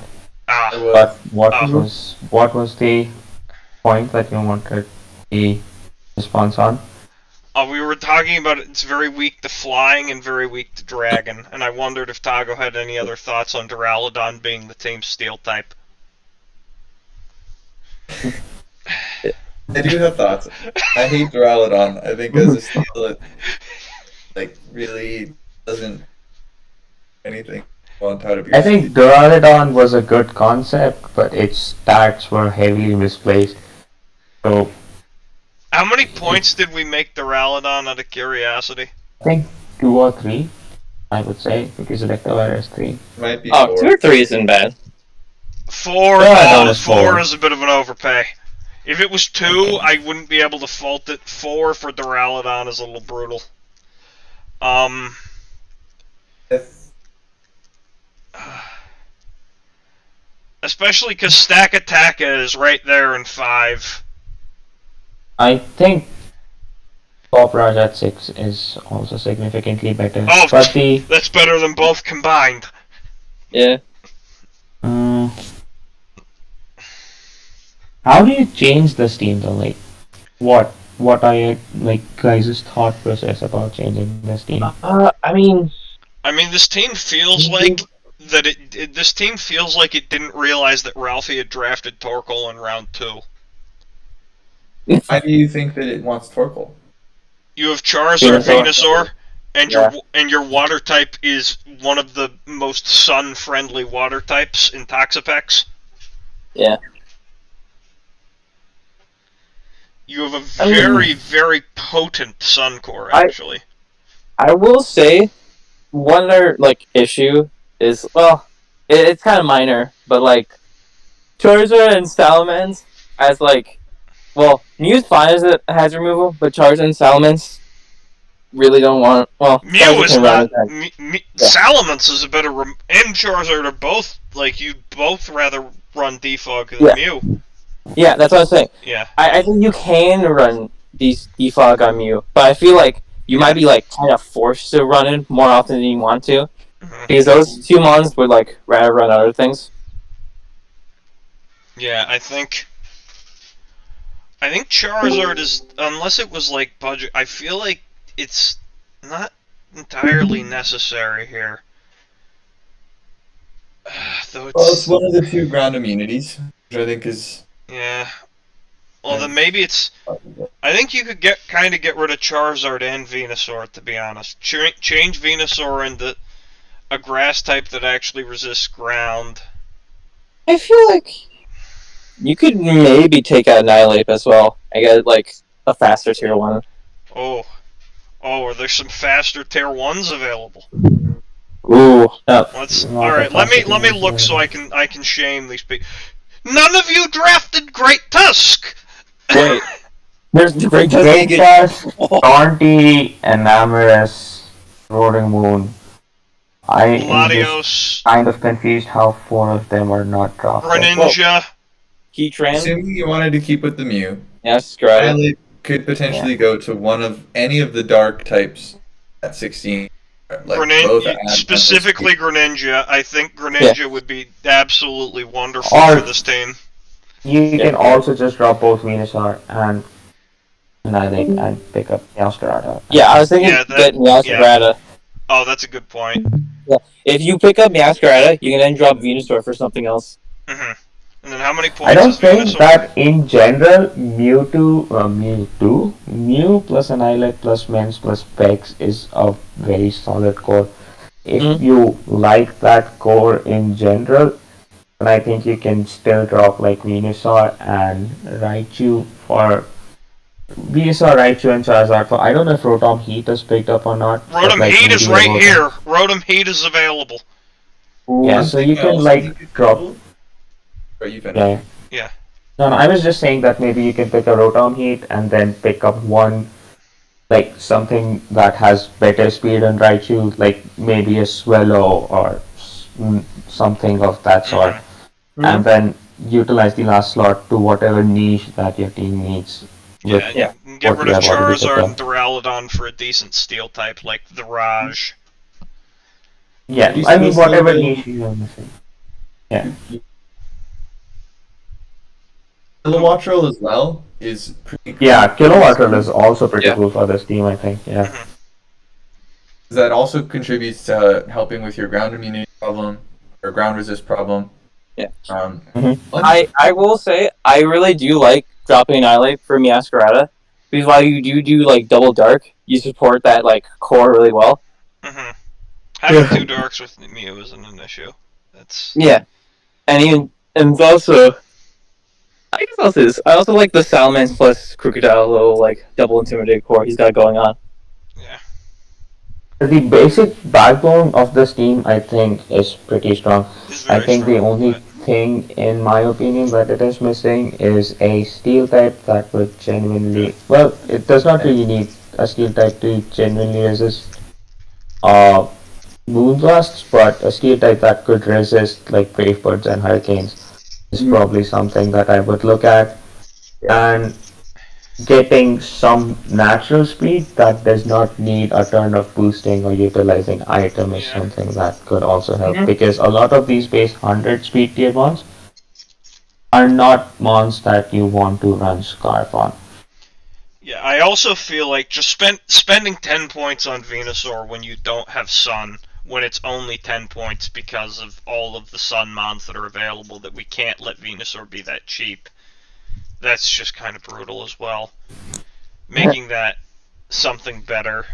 Ah, But what was the point that you wanted the response on? we were talking about it's very weak to flying and very weak to dragon, and I wondered if Tago had any other thoughts on Duraludon being the team's steel type. I do have thoughts. I hate Duraludon. I think as a steal, it like really doesn't anything on top of your I think Duraludon was a good concept, but its stats were heavily misplaced. So How many points did we make Duraludon out of curiosity? I think 2 or 3, I would say, because Electivire is 3. might be oh, 4. 2 or 3 isn't bad. 4, Duraludon oh, is 4 4. is a bit of an overpay. If it was 2, I wouldn't be able to fault it. 4 for Duraludon is a little brutal. Especially because Stakataka is right there in 5. I think Top Raj at 6 is also significantly better. Oh, But the that's better than both combined. Yeah. how do you change this team though? Like, what are your guys' thought process about changing this team? I mean, This team feels like that this team feels like it didn't realize that Ralphie had drafted Torkoal in round 2. Why do you think that it wants Torkoal? You have Charizard, Venusaur. Venusaur, and your water type is one of the most sun-friendly water types in Toxapex. Yeah. You have a very, very potent Sun Core, actually. I will say, one other issue is it's kind of minor, but Charizard and Salamence as Mew's fine as it has removal, but Charizard and Salamence really don't want. Well, Mew Charizard is can not. run it. Salamence is a better. And Charizard are both you'd both rather run Defog than Mew. Yeah, that's what I'm saying. Yeah. I think you can run these Defog on Mew, but I feel like you might be kind of forced to run it more often than you want to, because those 2 months would rather run other things. Yeah, I think Charizard is, unless it was budget. I feel like it's not entirely necessary here. Though It's one of the 2 ground immunities, which I think is. Yeah. Well, then maybe it's. I think you could get rid of Charizard and Venusaur, to be honest. Change Venusaur into a grass type that actually resists ground. I feel like you could maybe take out Annihilate as well. I get a faster tier 1. Oh, are there some faster tier 1s available? Ooh. Let's. All right. Let me look so I can shame these people. None of you drafted Great Tusk. Wait. There's the Great Tusk. Great Tusk, Taunty, Enamorous, Roaring Moon. I am just kind of confused how 4 of them are not dropped. Greninja. Heatran. Assuming you wanted to keep with the Mew. Yes, correct. Annihilate could potentially go to any of the dark types at 16. Specifically Greninja. I think Greninja would be absolutely wonderful for this team. You can also just drop both Venusaur and Annihilate and pick up Meowscarada. Yeah, I was thinking get Meowscarada. Oh, that's a good point. Yeah. If you pick up Meowscarada, you can then drop Venusaur for something else. Mm-hmm. And then how many points I don't is think Venusaur? that in general, Mew plus Annihilate plus Mens plus Pex is a very solid core. If you like that core in general, then I think you can still drop Venusaur and Raichu for Venusaur, Raichu, and Charizard. For I don't know if Rotom Heat is picked up or not. Rotom Heat is right here. Rotom Heat is available. Yeah, so you can drop. Are you finished? Yeah. No, I was just saying that maybe you can pick a Rotom Heat and then pick up one, something that has better speed than Raichu, maybe a Swallow or something of that sort, and then utilize the last slot to whatever niche that your team needs. Yeah, you can get rid of Charizard and Duraludon for a decent steel type like the Raj. Yeah, I mean whatever niche you are missing. Yeah. Kilowattrel as well is pretty cool. Yeah, Kilowattrel is also pretty cool for this team, I think. Yeah. That also contributes to helping with your ground immunity problem or ground resist problem. Yeah. Mm-hmm. I will say I really do like dropping Annihilate for Meowscarada, because while you do double dark, you support that core really well. Mm-hmm. Having 2 darks with Mew isn't an issue. That's and also. I guess I'll say this. I also like the Salamence plus Crocodile little double Intimidate core he's got going on. Yeah. The basic backbone of this team, I think, is pretty strong. I think the only thing, in my opinion, that it is missing is a steel type that would genuinely. Well, it does not really need a steel type to genuinely resist Moonblasts, but a steel type that could resist Brave Birds and Hurricanes is probably something that I would look at. And getting some natural speed that does not need a turn of boosting or utilizing item is Yeah. something that could also help. Mhm. Because a lot of these base 100 speed tier mons are not mons that you want to run Scarf on. Yeah, I also feel like just spending 10 points on Venusaur when you don't have Sun, when it's only 10 points because of all of the Sun mons that are available, that we can't let Venusaur be that cheap. That's just kind of brutal as well. Making that something better.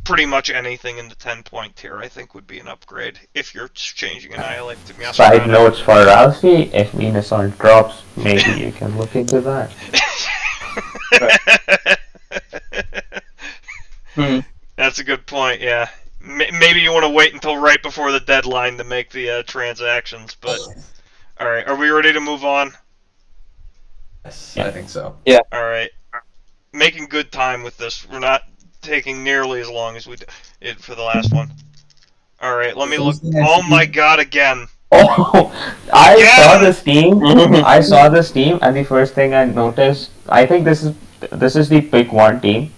Pretty much anything in the 10-point tier, I think, would be an upgrade if you're changing Annihilate to Side Meowscarada. notes for Ralphie, if Venusaur drops, maybe you can look into that. Hmm. That's a good point, yeah. Maybe you want to wait until right before the deadline to make the transactions, but... Alright, are we ready to move on? Yes, Yeah. I think so. Alright. Making good time with this. We're not taking nearly as long as we did for the last one. Alright, let me look. Oh my god, again. Oh, I Again! saw this team. I saw this team, and the first thing I noticed, I think this is the pick one team.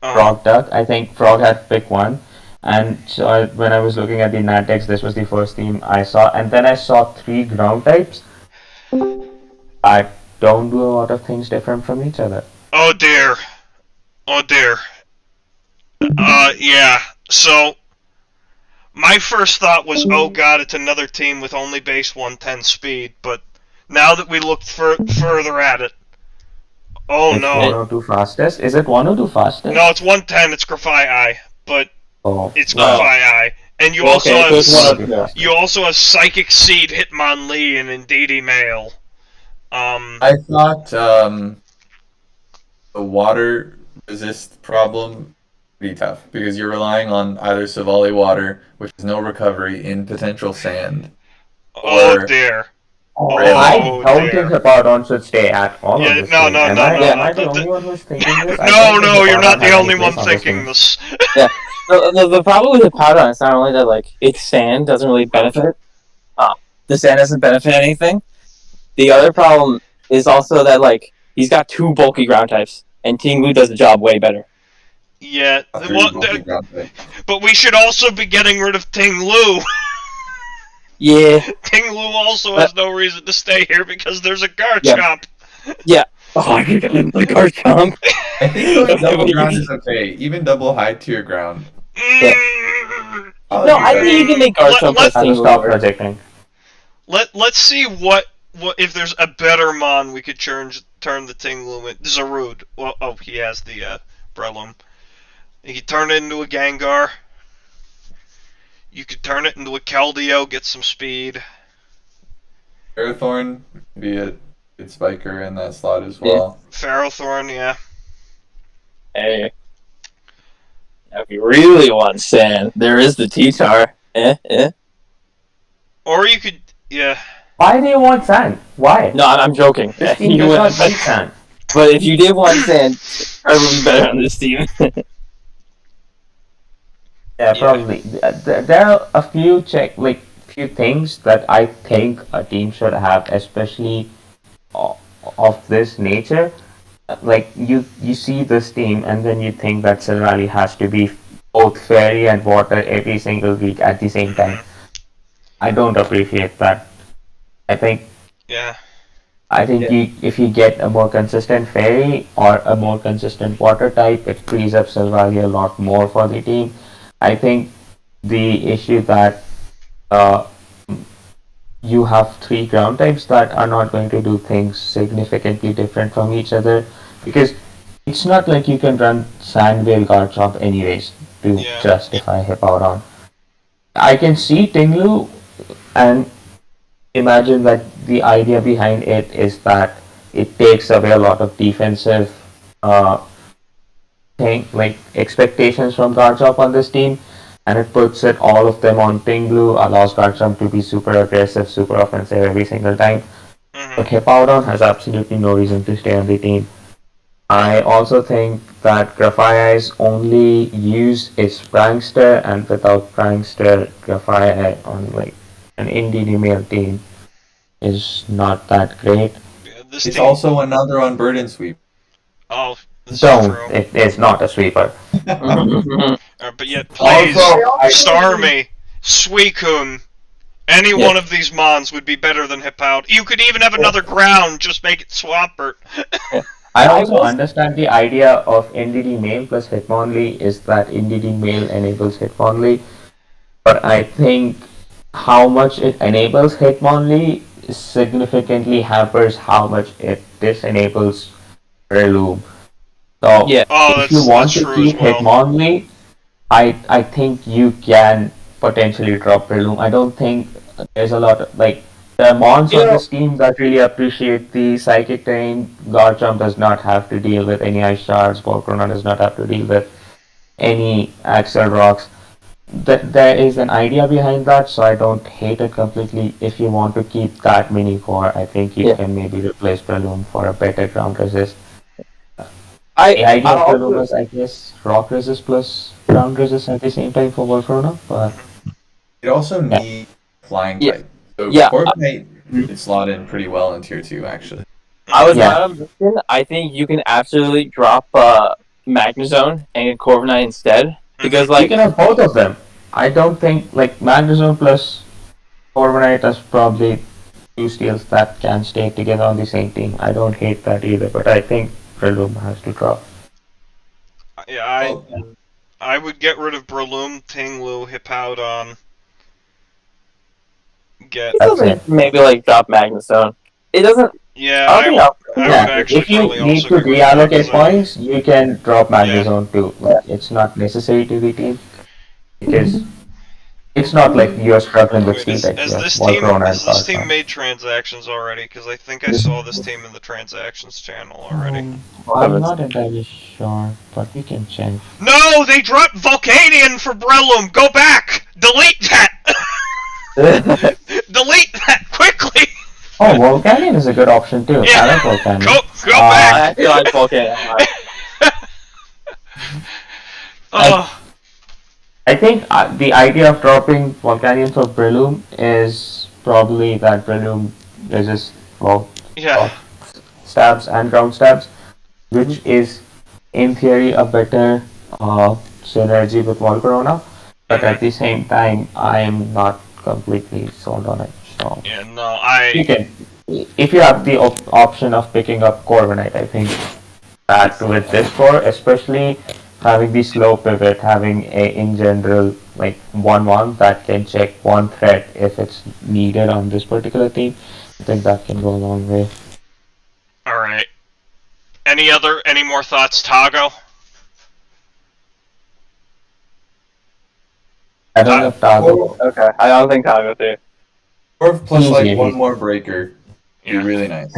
Frog Duck. I think Frog had pick one, and so when I was looking at the Natics, this was the first team I saw, and then I saw 3 ground types. I don't do a lot of things different from each other. Oh dear. Oh dear. Yeah. So, my first thought was, oh god, it's another team with only base 110 speed, but now that we looked further at it, oh It's no. 102 fastest. Is it 102 fastest? No, it's 110, it's Grafai, but Oh, it's Wow. Grafai. And you Okay, also so have it's one of 102 the- fastest. you also have Psychic Seed, Hitmonlee, and Indeedee Mail. I thought the water resist problem pretty tough because you're relying on either Savali water, which has no recovery in potential sand. Oh Or- dear. I Oh don't dear. think Hippowdon should stay at all Yeah, on this no, team. no, Am no, I, no, am no. I the only one who's thinking this? I No, don't think no, you're Hippowdon not the has any only one place on this thinking team. this. The problem with the Hippowdon is not only that like its sand doesn't really benefit. The sand doesn't benefit anything. The other problem is also that like he's got 2 bulky ground types, and Tinglu does the job way better. Yeah, Three well, bulky ground types. but we should also be getting rid of Ting Lu. Yeah. Ting Lu also has no reason to stay here because there's a Garchomp. Oh, you're getting the Garchomp. I think going Okay, double but ground you- is okay. Even double high tier ground. Mm, No, I think you can make Garchomp Let- plus I have to stop Tinglu. projecting. let's see what if there's a better Mon we could turn the Ting Lu into. Zarude. Well, oh, he has the Breloom. You could turn it into a Gengar. You could turn it into a Keldeo, get some speed. Ferrothorn would be a good spiker in that slot as well. Ferrothorn, yeah. Hey. Now, if you really want sand, there is the T-Tar. Or you could, yeah. Why do you want sand? Why? No, I'm joking. This team You does would- not need sand. But if you did want sand, I would be better on this team. Yeah, probably. There are a few few things that I think a team should have, especially of this nature. Like you see this team, and then you think that Silvally has to be both fairy and water every single week at the same time. I don't appreciate that. I think Yeah. if you get a more consistent fairy or a more consistent water type, it frees up Silvally a lot more for the team. I think the issue that you have 3 ground types that are not going to do things significantly different from each other, because it's not like you can run Sandvale Garchomp anyways to Yeah. justify Hippowdon. I can see Tinglu and imagine that the idea behind it is that it takes away a lot of defensive expectations from Garchomp on this team, and it puts it all of them on Tinglu, allows Garchomp to be super aggressive, super offensive every single time. But Hippowdon has absolutely no reason to stay on the team. I also think that Grafai's only use is Prankster, and without Prankster, Grafai on like an indie male team is not that great. This It's team. also another unburdened sweep. Oh, this is Don't. true. It's not a sweeper. But yet, please, Starmie, Suicune, any Yeah. one of these mons would be better than Hippout. You could even have another ground, just make it Swampert. I also understand the idea of NDD male plus Hitmonlee is that NDD male enables Hitmonlee, but I think how much it enables Hitmonlee significantly hampers how much it disenables Breloom. So Yeah. Oh, if you that's want to true as keep well. Hitmonlee, I think you can potentially drop Breloom. I don't think there's a lot of like there are mons on this team that really appreciate the psychic terrain. Garchomp does not have to deal with any ice shards. Volcarona does not have to deal with any Axel rocks. There is an idea behind that, so I don't hate it completely. If you want to keep that mini core, I think you Yeah. can maybe replace Breloom for a better ground resist. The I idea of also- Breloom is, I guess, rock resist plus ground resist at the same time for Volcarona, but It also needs flying Yeah. type. So Yeah. Corviknight could slot in pretty well in tier 2, actually. I was Yeah. not a mention. I think you can absolutely drop Magnezone and Corviknight instead because you like can have both of them. I don't think like Magnezone plus Corviknight is probably two steals that can stay together on the same team. I don't hate that either, but I think Breloom has to drop. Yeah, Well, I would get rid of Breloom, Tinglu, Hippowdon. Get That's it. maybe like drop Magnezone. It doesn't. yeah, I I, think I'll- I Yeah, would actually if you probably need also to get rid of reallocate Magnezone. points, you can drop Magnezone too. Like, it's not necessary to the team because it's not like you're struggling with Wait, steel types. has You have this team Volcarona has and this team Garchomp. made transactions already? Because I think I saw this team in the transactions channel already. I'm not entirely sure, but we can check. No, they dropped Volcanion for Breloom. Go back. Delete that. Delete that quickly. Oh, Volcanion is a good option too. Yeah. I like Volcanion. Go I back. actually like Volcanion. Oh, I think the idea of dropping Volcanion for Breloom is probably that Breloom resists both yeah. stabs and ground stabs, which is in theory a better synergy with Volcarona, but at the same time I'm not completely sold on it. So Yeah, no, you I. can, if you have the option of picking up Corviknight, I think that with this core, especially having the slow pivot, having a in general like 1-1 that can check one threat if it's needed on this particular team, I think that can go a long way. All right. Any more thoughts, Tago? I don't know if Tago. Okay, I don't think Tago too. Or plus like Easy. one more breaker. Be Yeah. really nice.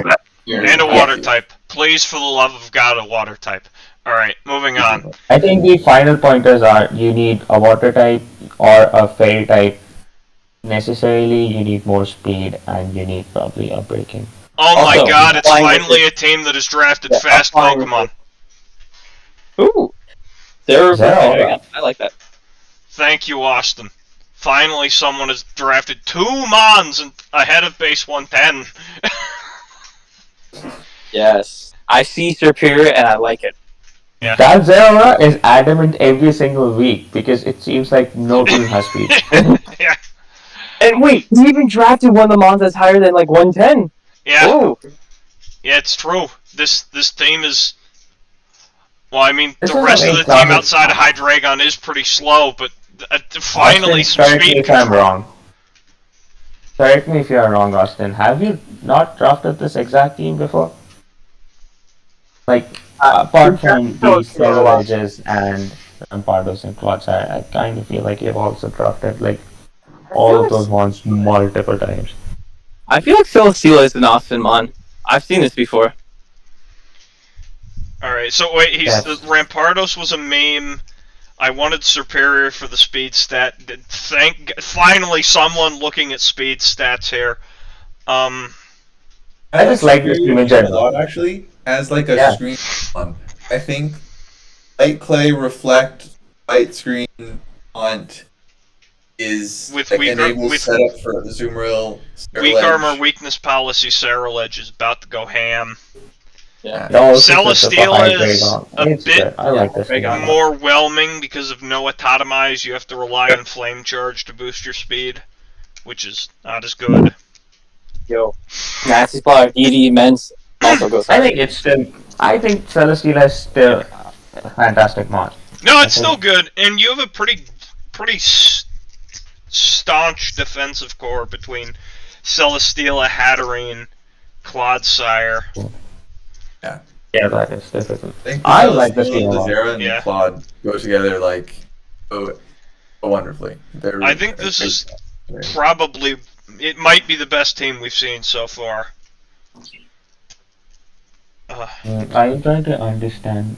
And a water type. Please, for the love of God, a water type. All right, moving on. I think the final pointers are you need a water type or a fairy type. Necessarily, you need more speed and you need probably a breaking. Oh my Also, God! It's flying finally with a team that has drafted Yeah, fast flying with Pokemon. Ooh, Zero. Zero. I like that. Thank you, Austin. Finally, someone has drafted 2 Mons ahead of base 110. Yes, I see Superior and I like it. Yeah. That Zeraora is adamant every single week because it seems like no team has speed. Yeah, And wait, he even drafted one of the mons that's higher than like 110. yeah, Ooh. yeah. It's true. This team is. Well, I mean, This the is rest an of the team eight-round- outside of Hydreigon is pretty slow, but finally Austin, some correct me speed if I'm control. wrong. Correct me if you are wrong, Austin. Have you not drafted this exact team before? Like, apart from the Zero Edges and Rampardos and Quads, I kind of feel like you've also drafted like all of those ones multiple times. I feel like Philistila is an Austin mon. I've seen this before. All right, so wait, Yes. the Rampardos was a meme. I wanted Superior for the speed stat. Finally someone looking at speed stats here. I just like this team in a general. lot actually as like a Yeah. screen one. I think light clay, reflect, light screen, hunt, is With like, weak enables setup for Azumarill. weak armor, weakness policy, Serral Edge is about to go ham. Yeah. It also sets up a high Celesteela grade is on. a It's bit good. I like this Greg team a on. lot. more whelming because of no Autotomize. You have to rely on Flame Charge to boost your speed, which is not as good. Yo. Nasty Splotter, DD, Immense also goes I high. think it's still. I think Celesteela is still a fantastic mod. No, it's I still think- good, and you have a pretty staunch defensive core between Celesteela, Hatterene, Clodsire. Yeah, that is difficult. I think I like this Celesteela, team a lot. Zera, and Yeah. Claude go together like so wonderfully. They're I think this is probably, it might be the best team we've seen so far. I'm trying to understand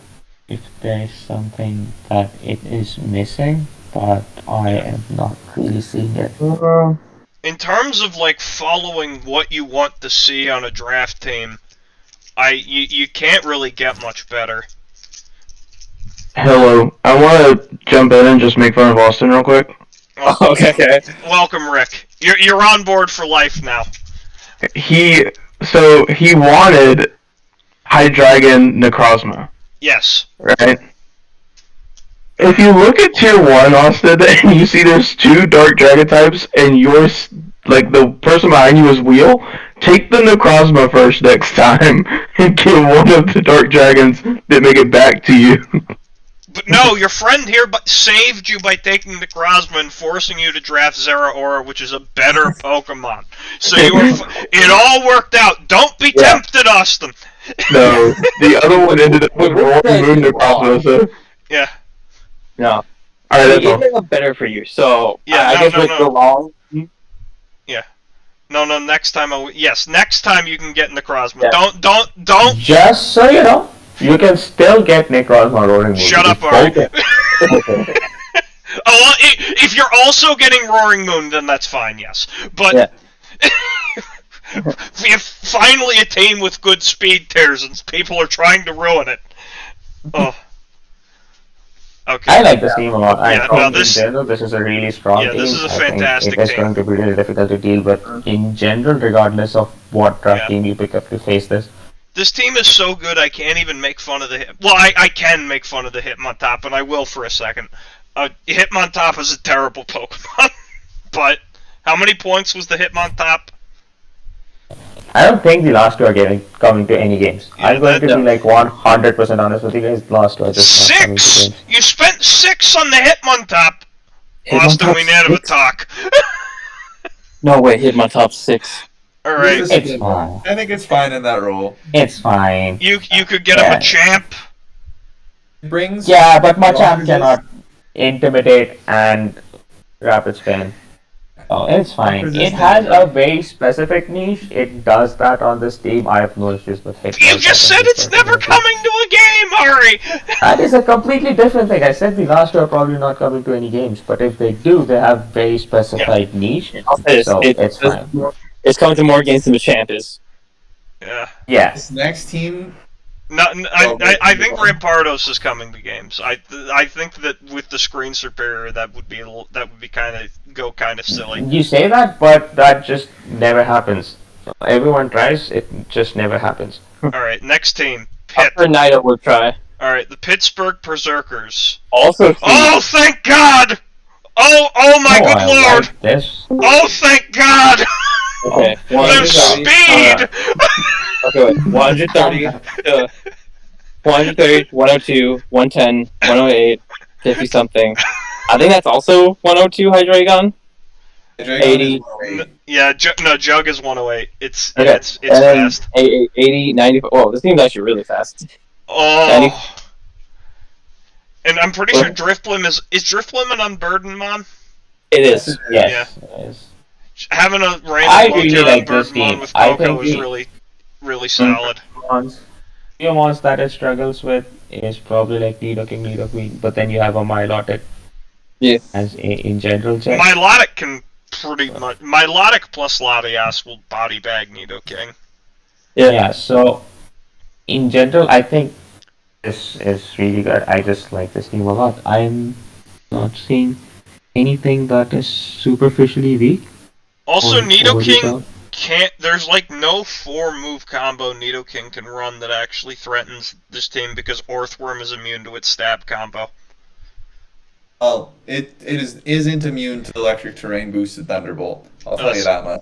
if there's something that it is missing, but I am not really seeing it. In terms of like following what you want to see on a draft team, you can't really get much better. Hello. I want to jump in and just make fun of Austin real quick. Okay. Welcome, Rick. You're on board for life now. He wanted Hydreigon Necrozma, Yes. right? If you look at tier 1, Austin, and you see there's 2 dark dragon types, and yours, like, the person behind you is Wheel, take the Necrozma first next time, and get one of the dark dragons that make it back to you. But no, your friend here saved you by taking the Necrozma and forcing you to draft Zeraora, which is a better Pokemon. So it all worked out. Don't be tempted, Austin. No, the other one ended up with Roaring Moon Necrozma, so... Yeah. No. Alright, that's all. It up better for you, so Yeah, I no, guess no, with no. the long. No, next time next time you can get Necrozma. Yeah. Don't Just so you know, you can still get Necrozma Roaring Moon. shut up, Just Ari. vote it. Oh, if you're also getting Roaring Moon, then that's fine, yes. But Yeah. we have finally a team with good speed tears, and people are trying to ruin it. Oh. Okay. I like this team a lot. Yeah, no, this- in general, this is a really strong Yeah, team. this is a I think fantastic it is team. going to be really difficult to deal with in general, regardless of what draft Yeah. team you pick up to face this. This team is so good, I can't even make fun of the hit. Well, I can make fun of the Hitmontop, and I will for a second. Hitmontop is a terrible Pokemon, but how many points was the Hitmontop? I don't think the last two are coming to any games. Yeah, I'm going to that- be like 100% honest with you guys. The last two are just not coming to 6! games. You spent 6 on the Hitmontop! Austin, we need to have a talk. No way, hit my top 6. Alright, It's fine. I think it's fine in that role. It's fine. you could get him Yeah. a champ. It brings Yeah, but Machamp advantages. cannot intimidate and rapid spin. Oh, it's fine. It Resistant, has a right? very specific niche. It does that on this team. I have no issues with it. You just said it's never coming to a game, Ari! That is a completely different thing. I said the last two are probably not coming to any games, but if they do, they have very specified niche. So it's fine. It's coming to more games than the champ is. Yeah. Yeah. This next team, I think Rampardos is coming to games. I think that with the screen superior, that would be kind of silly. You say that, but that just never happens. Everyone tries, it just never happens. All right, next team, Pitt. Upper Night would try. All right, the Pittsburgh Berserkers. Also, Oh, thank God! Oh my good I lord! like this. Oh, thank God! okay. There's 130. speed! Okay, wait. 130, 130, 102, 110, 108, 50 something. I think that's also 102 Hydreigon. 80. Yeah, Jug is 108. It's Okay. it's and then fast. 80, 90. Oh, this team's actually really fast. Oh. And I'm pretty sure Drifblim is Drifblim an unburdened mon? It is. Yes. It is. Having a I random really low-tier like this unburdened mon team. with I Coco think is the- really solid. Few mons that it struggles with is probably like Nidoking, but then you have a Milotic. Yeah. As in general check. Milotic can pretty much Milotic plus Latias will body bag Nidoking. Yeah, so in general, I think this is really good. I just like this team a lot. I'm not seeing anything that is superficially weak. Also, Or Nidoking overly can't. There's like no 4-move combo Nidoking can run that actually threatens this team because Orthworm is immune to its stab combo. Well, it isn't immune to electric terrain boosted Thunderbolt. I'll tell you that much.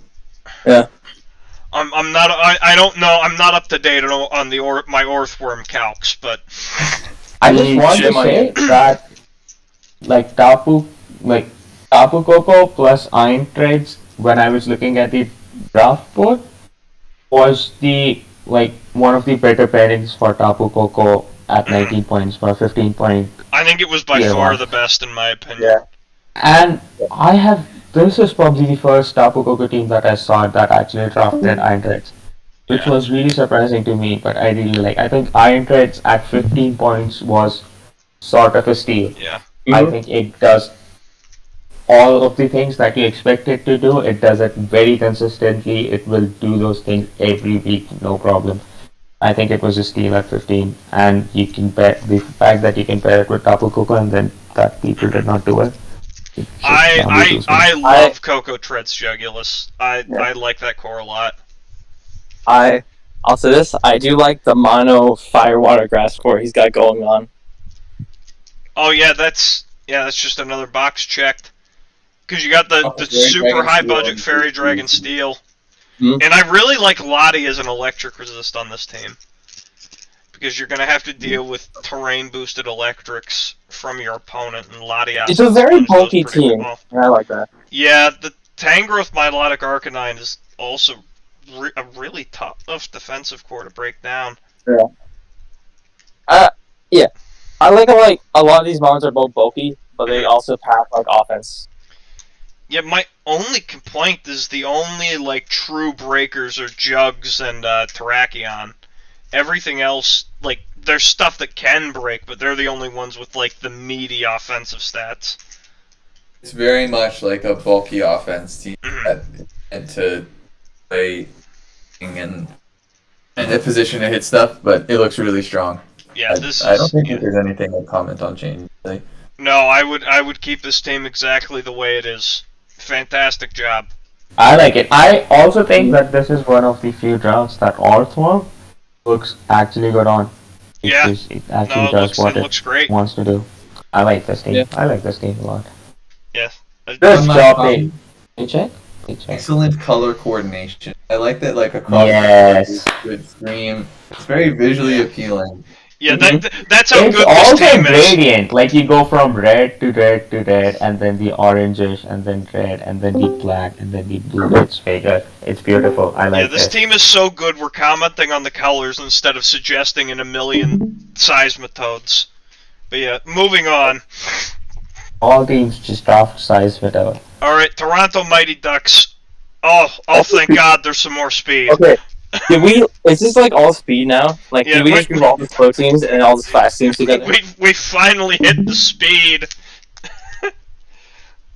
I'm not. I don't know. I'm not up to date on my Orthworm calcs, but I just want to say that like Tapu Koko plus Iron Treads, when I was looking at the draft board, was the one of the better pairings for Tapu Koko at 19 points for 15 point. I think it was by Yeah, far one. the best in my opinion. Yeah. And this is probably the first Tapu Koko team that I saw that actually drafted Iron Treads, which Yeah. was really surprising to me, but I really like. I think Iron Treads at 15 points was sort of a steal. Yeah. I think it does all of the things that you expect it to do. It does it very consistently. It will do those things every week, no problem. I think it was a steal at 15, and you can pair the fact that you can pair it with Tapu Koko, and then that people did not do it. I love Coco Treads Jugulus. I like that core a lot. I'll say this, I do like the mono fire water grass core he's got going on. Oh yeah, that's just another box checked. Because you got the super high budget Fairy Dragon Steel. Mm-hmm. And I really like Lottie as an electric resist on this team. Because you're going to have to deal with terrain boosted electrics from your opponent, and Lottie It's a very bulky team, and I like that. Yeah, the Tangrowth Milotic Arcanine is also a really tough defensive core to break down. Yeah. I like a lot of these mons are both bulky, but they also pack like offense. Yeah, my only complaint is the only true breakers are Jugs and Terrakion. Everything else, there's stuff that can break, but they're the only ones with the meaty offensive stats. It's very much like a bulky offense team and to play and a position to hit stuff, but it looks really strong. Yeah, I don't think that there's anything to comment on change. No, I would keep this team exactly the way it is. Fantastic job. I like it. I also think that this is one of the few drafts that Orthworm looks actually good on. Because it actually does what it wants to do. I like this team. Yeah. I like this team a lot. Yeah. Good job, Dave. Check. Excellent color coordination. I like that across Yes. good stream. It's very visually appealing. Yeah, that's how It's good this also team is. gradient. You go from red to red to red, and then the orangish, and then red, and then the black, and then the blue. It's bigger. It's beautiful. I like this team is so good we're commenting on the colors instead of suggesting in a million seismitodes. But yeah, moving on. All teams just draft size whatever. Alright, Toronto Mighty Ducks. Oh, thank God there's some more speed. Okay. Is this all speed now? Did we just group all the slow teams and all the fast teams together? We finally hit the speed.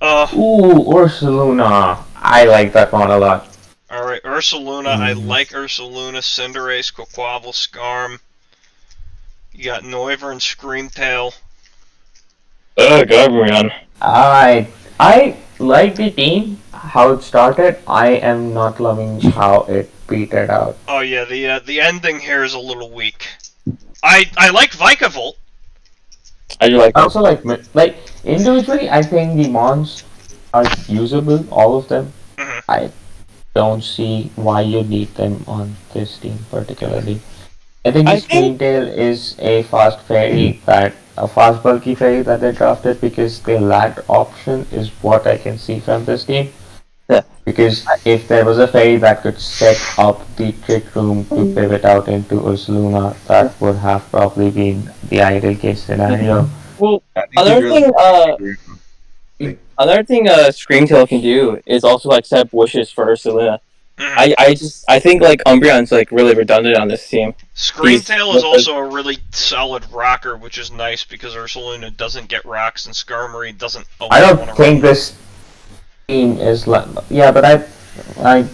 Ooh, Ursaluna. I like that one a lot. Alright, Ursaluna. I like Ursaluna, Cinderace, Quaquaval, Scarm. You got Noivern, Screamtail. Garbrandt. I like the team, how it started. I am not loving how it petered out. Oh yeah, the ending here is a little weak. I like Vikavolt. I do like I that. also like individually, I think the mons are usable, all of them. I don't see why you need them on this team particularly. I think the Screamtail is a fast bulky fairy that they drafted because they lacked option, is what I can see from this team. Yeah. Because if there was a fairy that could set up the trick room to pivot out into Ursaluna, that would have probably been the ideal case scenario. Well, another thing Screamtail can do is also set up wishes for Ursaluna. I think Umbreon's really redundant on this team. Screamtail is also a really solid rocker, which is nice because Ursaluna doesn't get rocks and Skarmory doesn't. I don't think this team is but I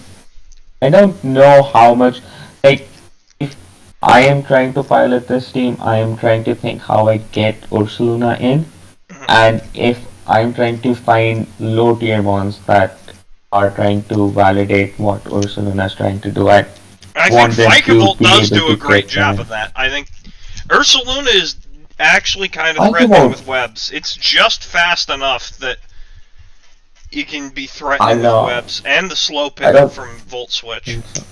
don't know how much. If I am trying to pilot this team, I am trying to think how I get Ursaluna in, and if I'm trying to find low tier ones that are trying to validate what Ursuluna is trying to do. I I think want them to Vikavolt be does able do a to great get job them. of that. I think Ursaluna is actually kind of Vikavolt- threatening with webs. It's just fast enough that you can be threatening I with know. webs, and the slow I pivot don't from Volt Switch. think so.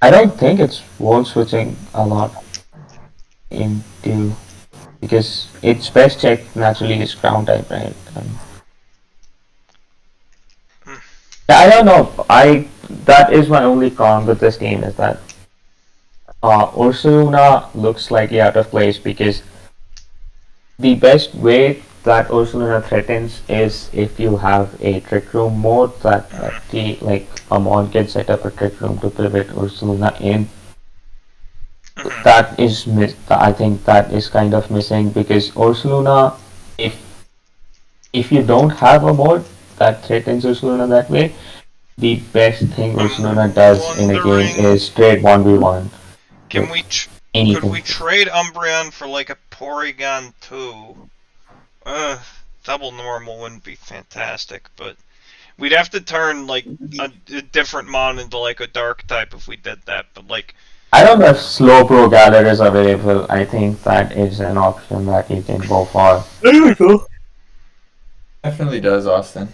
I don't think it's volt switching a lot into because its best check naturally is ground type, right? Yeah, I don't know. That is my only con with this game is that Ursaluna looks slightly out of place because the best way that Ursaluna threatens is if you have a trick room mode that like a mon can set up a trick room to pivot Ursaluna in. That is I think that is kind of missing because Ursaluna, if you don't have a mode that threatens Ursaluna that way, the best thing Ursaluna does in a game wondering- is trade 1v1. Can with could anything. we trade Umbreon for like a Porygon 2? Double normal wouldn't be fantastic, but we'd have to turn like a different mon into like a dark type if we did that. But like, I don't know if slow pro gather is available. I think that is an option that you can go for. Definitely does, Austin.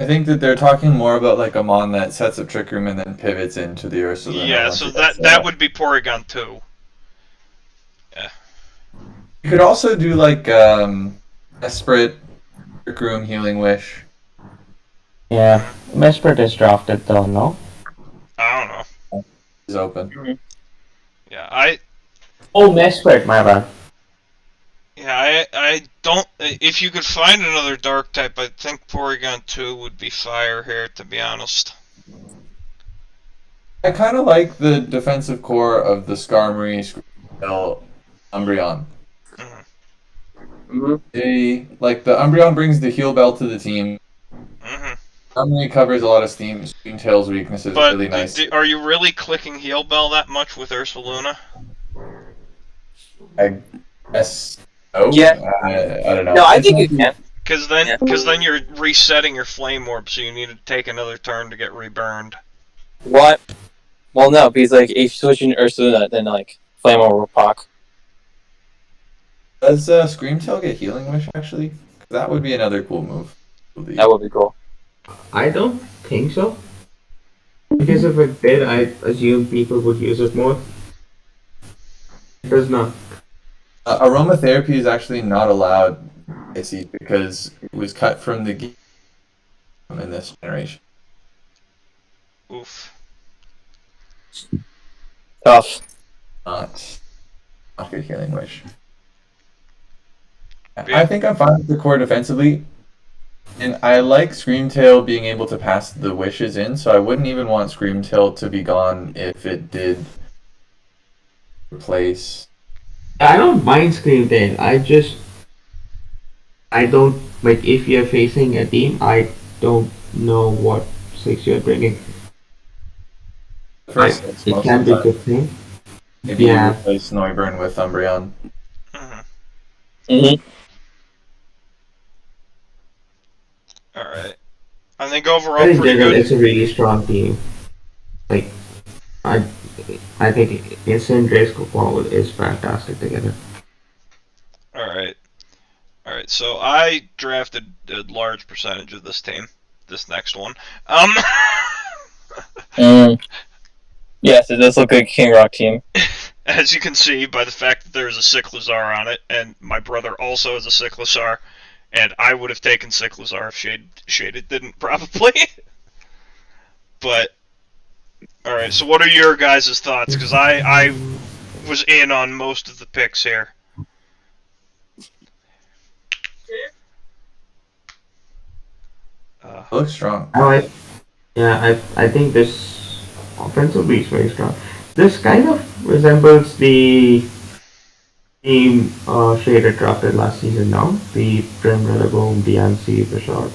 I think that they're talking more about like a mon that sets up Trick Room and then pivots into the Ursaluna. yeah, once so it gets that set that up. would be Porygon 2. You could also do like Desperate, Trick Room, Healing Wish. Yeah, Mesprit is drafted though, no? I don't know. Is open. Yeah, Oh, Mesprit, my bad. I don't. If you could find another dark type, I think Porygon 2 would be fire here. To be honest. I kind of like the defensive core of the Skarmory, Squirtle, Umbreon. Like the Umbreon brings the heal bell to the team. Skarmory covers a lot of Steamtail's weaknesses But really nice. are you really clicking heal bell that much with Ursaluna? I guess so. Yeah. I don't know. No, I think you can. Because then you're resetting your flame orb, so you need to take another turn to get reburned. What? Well, no, because like if you switch in Ursaluna, then like Flame will proc. Does Screamtail get Healing Wish actually? That would be another cool move. That would be cool. I don't think so. Because if it did, I assume people would use it more. It does not. Aromatherapy is actually not allowed, I see, because it was cut from the game in this generation. Oof. Tough. Not good Healing Wish. Yeah. I think I'm fine with the core defensively. And I like Screamtail being able to pass the wishes in, so I wouldn't even want Screamtail to be gone if it did replace. I don't mind Screamtail. I don't, like, if you're facing a team, I don't know what 6 you're bringing. First, It most can of be the a time. good thing. Maybe Yeah. you replace Noivern with Umbreon. Alright. I think overall But in pretty general, good. it's a really strong team. Like, I think instant race forward is fantastic together. Alright. Alright, so I drafted a large percentage of this team. This next one. Yes, it does look like a King Rock team. As you can see by the fact that there's a Cyclizar on it, and my brother also has a Cyclizar, and I would have taken Cyclizar if Shaded didn't, probably. But, alright, so what are your guys' thoughts? Because I was in on most of the picks here. Looks strong. I think this offensively is very strong. This kind of resembles the team Shaded drafted last season now. The Prim Religo, DNC for short.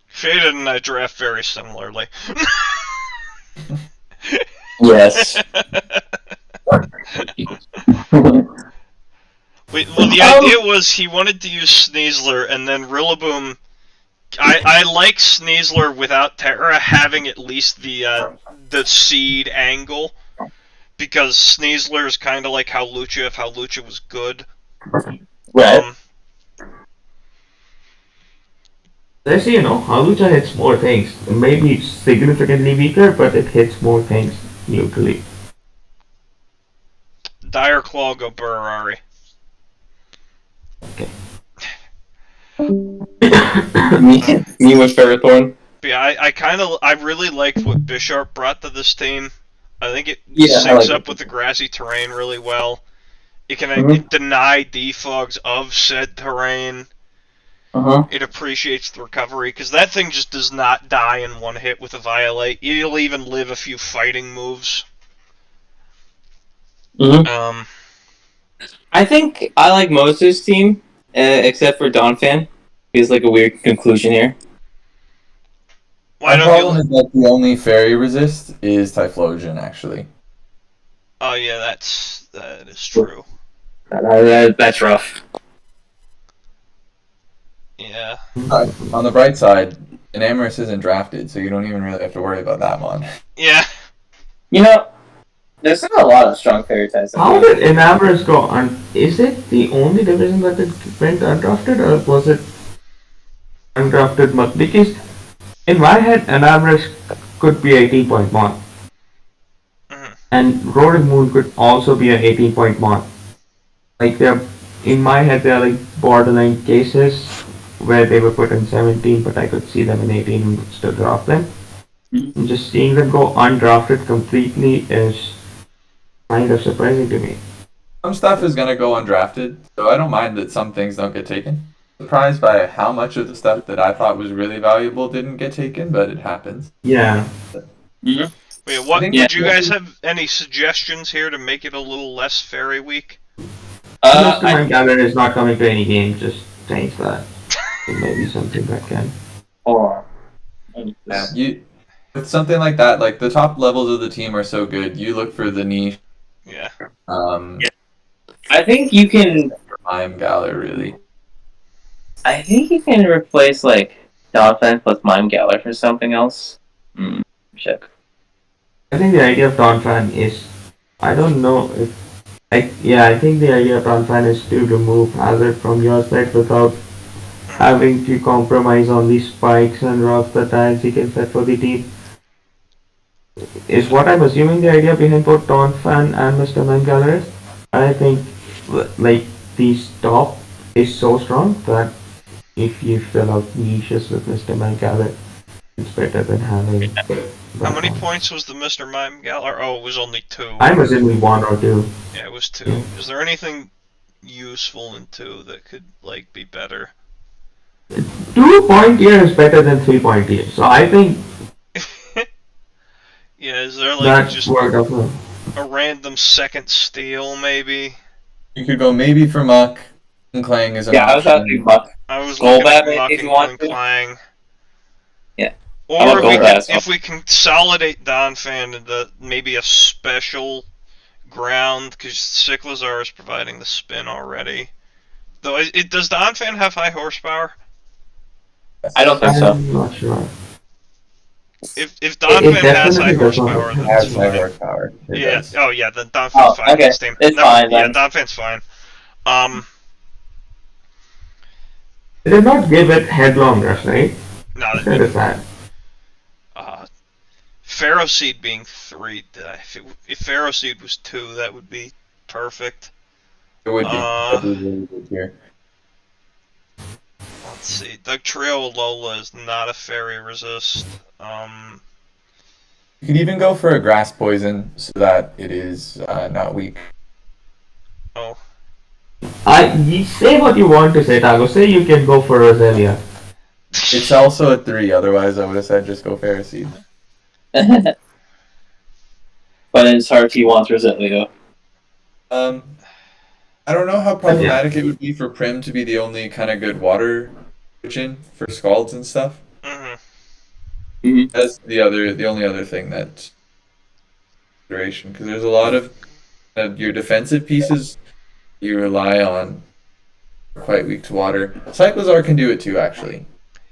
Shaded and I draft very similarly. Yes. Well, the idea was he wanted to use Sneasler, and then Rillaboom. I like Sneasler without Terra having at least the seed angle, because Sneasler is kind of like Hawlucha if Hawlucha was good. Right. Actually, Halucha hits more things. Maybe significantly weaker, but it hits more things neutrally. Dire Claw, go Burrari. Okay. Me with Ferrothorn. Yeah, I really liked what Bisharp brought to this team. I think it Yeah, I syncs like up it. with the grassy terrain really well. It can Mhm. deny defogs of said terrain. Uh-huh. It appreciates the recovery, because that thing just does not die in one hit with a Violate. It'll even live a few fighting moves. Mhm. I think I like most of his team, except for Donphan. He's like a weird conclusion here. Why My don't problem you? is that the only fairy resist is Typhlosion, actually. Oh yeah, that is true. That's rough. Yeah. On the bright side, Enamorus isn't drafted, so you don't even really have to worry about that one. Yeah. You know, there's not a lot of strong fairy types. How did Enamorus go on? Is it the only division that it went undrafted, or was it undrafted? Because in my head, Enamorus could be 18-point mon. Mhm. And Roaring Moon could also be an 18-point mon. Like, they're, in my head, they're like borderline cases where they were put in 17, but I could see them in 18 and still draft them. And just seeing them go undrafted completely is kind of surprising to me. Some stuff is gonna go undrafted, so I don't mind that some things don't get taken. Surprised by how much of the stuff that I thought was really valuable didn't get taken, but it happens. Yeah. Mhm. Wait, what? think- Would you guys have any suggestions here to make it a little less fairy weak? Mr. Mangaler is not coming to any game, just change that. So maybe something that can. Yeah, you with something like that, like the top levels of the team are so good. You look for the niche. Yeah. I think you can. Mime Galar really. I think you can replace like Donphan plus Mime Galar for something else. Check. I think the idea of Donphan is, I don't know if, I think the idea of Donphan is to remove hazard from your set without having to compromise on the spikes and rocks that he can set for the team. Is what I'm assuming the idea behind both Donphan and Mr. Mangaler is. I think, like, the stop is so strong that if you fill out niches with Mr. Mangaler, it's better than having. How many points was the Mr. Mime Galar? Oh, it was only 2. I'm assuming 1 or 2. Yeah, it was 2. Yeah. Is there anything useful in 2 that could, like, be better? 2-point tier is better than 3-point tier, so I think Yeah, is there, like, that's just word of mouth. a random second steal, maybe? You could go maybe for Muck. And Clang is an Yeah, I was option. asking Muck. I was Skull looking at Bat, Muck if and you want to. Clang. Yeah. Or I'm a Gold Bat, so- if we consolidate Donphan into maybe a special ground, because Cyclizar is providing the spin already. Though, does Donphan have high horsepower? I don't think so. I'm not sure. If Donphan has high definitely does not horsepower, then Has it's high fine. horsepower. It Yeah. does. Oh yeah. Then Donphan's Oh, fine. okay. This team. It's No, fine, Yeah, then. Donphan's fine. They did not give it headlong rush, right? No. That is that. Pharaoh Seed being 3. If Pharaoh Seed was 2, that would be perfect. It would be. That'd be really good here. Let's see. Dugtrio Alola is not a fairy resist. You could even go for a grass poison so that it is not weak. Oh. You say what you want to say, Tago. Say you can go for Roselia. It's also a 3, otherwise I would have said just go Pharisee. But in his heart, he wants Roselia. I don't know how problematic it would be for Prim to be the only kind of good water in for Scalds and stuff. Mm-hmm. That's the only other thing that consideration, because there's a lot of your defensive pieces you rely on are quite weak to water. Cyclozar can do it too, actually.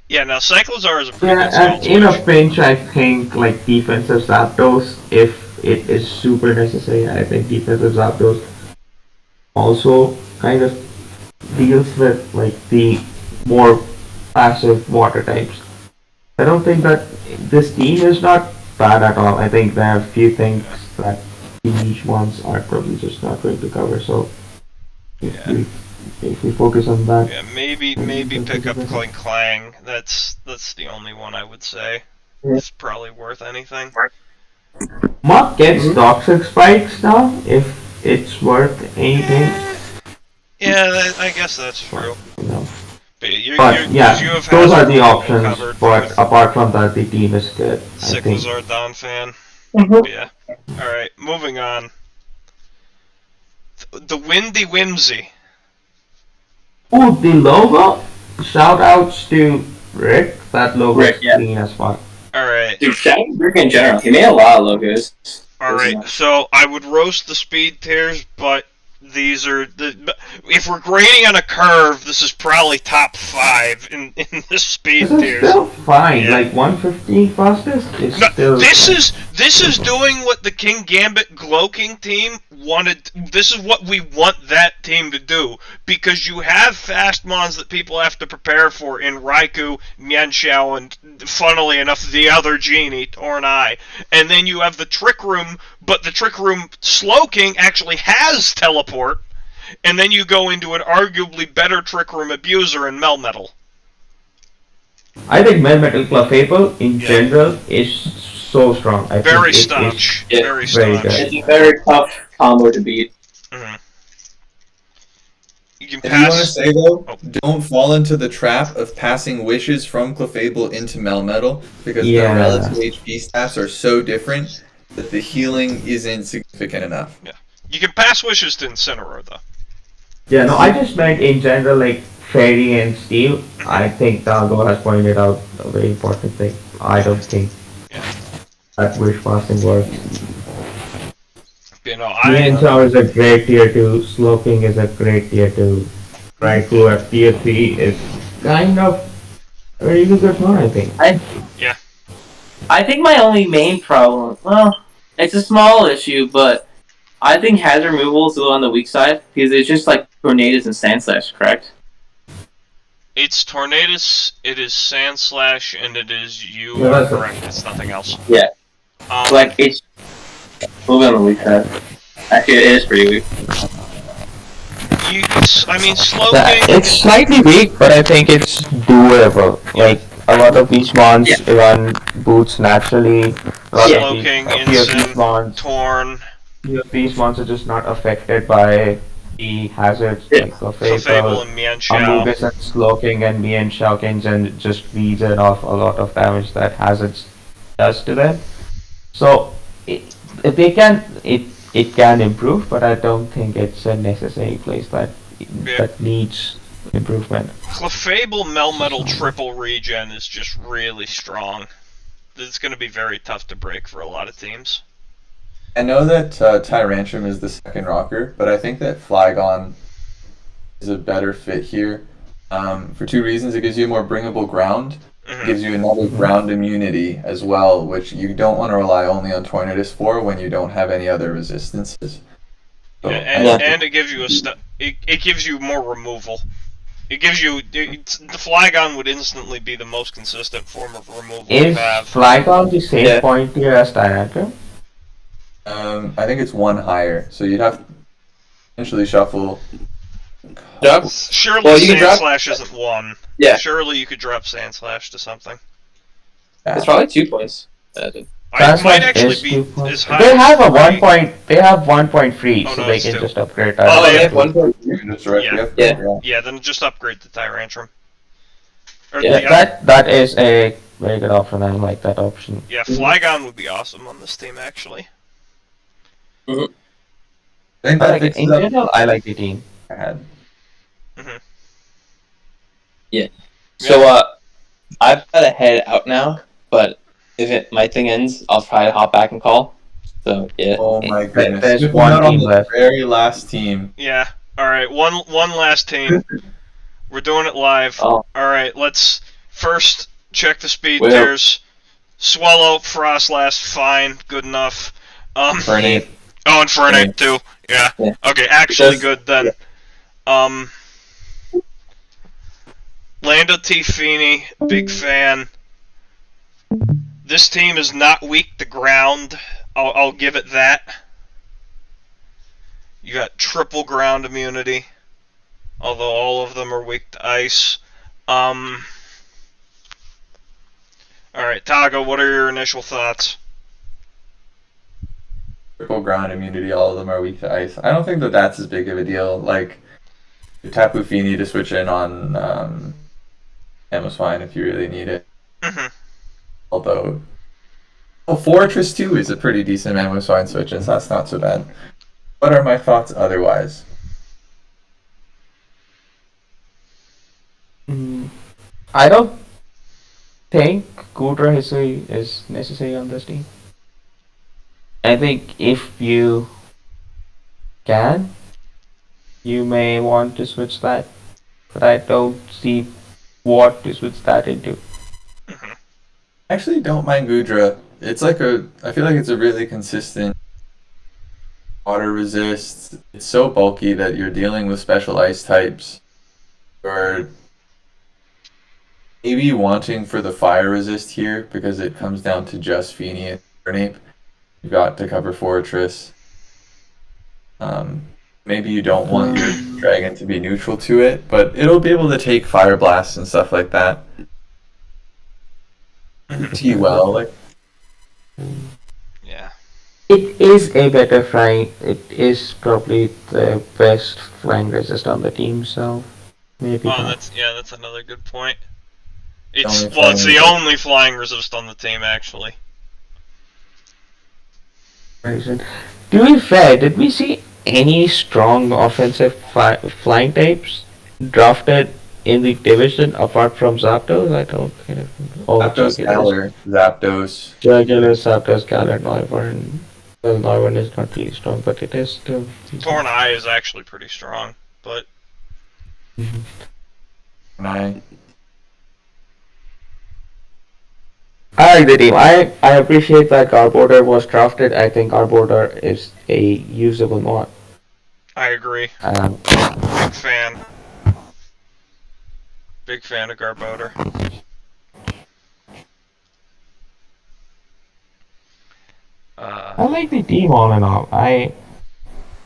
Yeah, now Cyclozar is a pretty Yeah, good stealth and in a switch. pinch, I think like defensive Zapdos, if it is super necessary, I think defensive Zapdos also kind of deals with like the more passive water types. I don't think that this team is not bad at all. I think there are a few things that the niche ones are probably just not going to cover. So if we focus on that, Yeah, maybe pick up Clang Clang. That's the only one I would say. It's probably worth anything. Mark gets toxic spikes now if it's worth anything. Yeah, I guess that's true. You know. But But yeah, you have those are Hazard the removal options. covered But with apart from that, the team is good. I think. Cyclozar Don fan. Yeah. Alright, moving on. The Windy Whimsy. Ooh, the logo. Shout outs to Rick. That logo Rick, is yeah. clean as fuck. Alright. Dude, shout out to Rick in general. He made a lot of logos. Alright, so I would roast the speed tiers, but these are if we're grading on a curve, this is probably top 5 in the speed This is tiers. still fine. Yeah. Like 115 fastest is No, still. this is doing what the King Gambit Glow King team wanted. This is what we want that team to do, because you have fast mons that people have to prepare for in Raikou, Mienshao, and funnily enough the other genie, Tornai. And then you have the Trick Room, but the Trick Room Slow King actually has teleport. And then you go into an arguably better Trick Room Abuser in Melmetal. I think Melmetal Clefable in general is so strong. I Very think staunch. Yeah, Very very staunch. good. It's a very tough combo to beat. Mm-hmm. You can If you want to pass. say though, Oh. don't fall into the trap of passing wishes from Clefable into Melmetal, because Yeah. the relative HP stats are so different that the healing isn't significant enough. You can pass wishes to Incineroar though. Yeah, no, I just meant in general, like Fairy and Steel. I think Dago has pointed out a very important thing. I don't think that wish passing works. You know, Mienshao is a great tier 2, Sloping is a great tier 2, Raikou at tier 3 is kind of a really good one, I think. I think my only main problem, well, it's a small issue, but I think hazard removal is a little on the weak side, because it's just like Tornadoes and Sand Slash, correct? it's Tornadus, it is Sandslash, and it is you Yeah, are that's correct. It's nothing else. Yeah. Um, It's a little bit on the weak side. Actually, it is pretty weak. Slow Yeah, King. it's slightly weak, but I think it's doable. Like, a lot of these mons run boots naturally. A lot Slow of these, King, a few of these Incin, mons, Torn, these mons are just not affected by the hazards Yeah. like Clefable, and Mienshao. Amogus and Slowking and Mienshao can just reason off a lot of damage that hazards does to them. So it can improve, but I don't think it's a necessary place that needs improvement. Clefable Melmetal triple regen is just really strong. It's going to be very tough to break for a lot of teams. I know that Tyrantrum is the second rocker, but I think that Flygon is a better fit here for two reasons. It gives you a more bringable ground. It gives you another ground immunity as well, which you don't want to rely only on Tornadus for when you don't have any other resistances. So, And it gives you it gives you more removal. It gives you the Flygon would instantly be the most consistent form of removal you Is have. Flygon the same Yeah. point tier as Tyrantrum? I think it's one higher, so you'd have to essentially shuffle. Surely Well, you can drop- Sandslash isn't one. Yeah. Surely you could drop Sandslash to something. It's probably 2 points. It That's might what actually is be 2 points. as high They have as a 1 3. point. They have 1 point free, Oh, so no, they it's can 2. just upgrade Oh, that. they have 1 point. You can just direct Yeah. the Yeah, then just upgrade the Tyrantrum. Or Yeah, That is a very good option. I like that option. yeah, Flygon would be awesome on this team actually. I think I that like it. fixes In up general, I like the team. I had. So, I've got to head out now, but if my thing ends, I'll try to hop back and call. So, yeah. Oh my goodness. There's Skipping one out on team the left. very last team. Yeah. Alright, one last team. We're doing it live. Oh. Alright, let's first check the speed Well. tiers. Swallow, Frostlass, fine, good enough. Fernate. Oh, and Fernate too. Yeah. Yeah. Okay, actually Because- good then. Lando T. Feeney, big fan. This team is not weak to ground. I'll give it that. You got triple ground immunity, although all of them are weak to ice. Alright, Tago, what are your initial thoughts? Triple ground immunity, all of them are weak to ice. I don't think that that's as big of a deal. Like, Tapu Fini to switch in on Ammo's fine if you really need it. Mhm. Although, Fortress 2 is a pretty decent Ammo's fine switch in, so that's not so bad. What are my thoughts otherwise? I don't think Gudra history is necessary on this team. I think if you can, you may want to switch that, but I don't see what to switch that into. Mhm. I actually don't mind Gudra. It's like I feel like it's a really consistent water resist. It's so bulky that you're dealing with special ice types. Or maybe wanting for the fire resist here because it comes down to just Fini and Burnape. You've got to cover Fortress. Maybe you don't want your dragon to be neutral to it, but it'll be able to take fire blasts and stuff like that. T well, like Yeah. It is a better flying. It is probably the best flying resist on the team, so maybe Oh, that. that's another good point. Only It's flying the resist. only flying resist on the team actually. Reason. To be fair, did we see any strong offensive flying types drafted in the division apart from Zapdos? I don't kind of. Oh, Zapdos, Galar, Zapdos. Jugular, Zapdos, Galar, Noivern. Well, Noivern is not really strong, but it is still. Torn Eye is actually pretty strong, but And I like the team. I appreciate that Garbodor was drafted. I think Garbodor is a usable mod. I agree. Big fan. Big fan of Garbodor. I like the team all in all.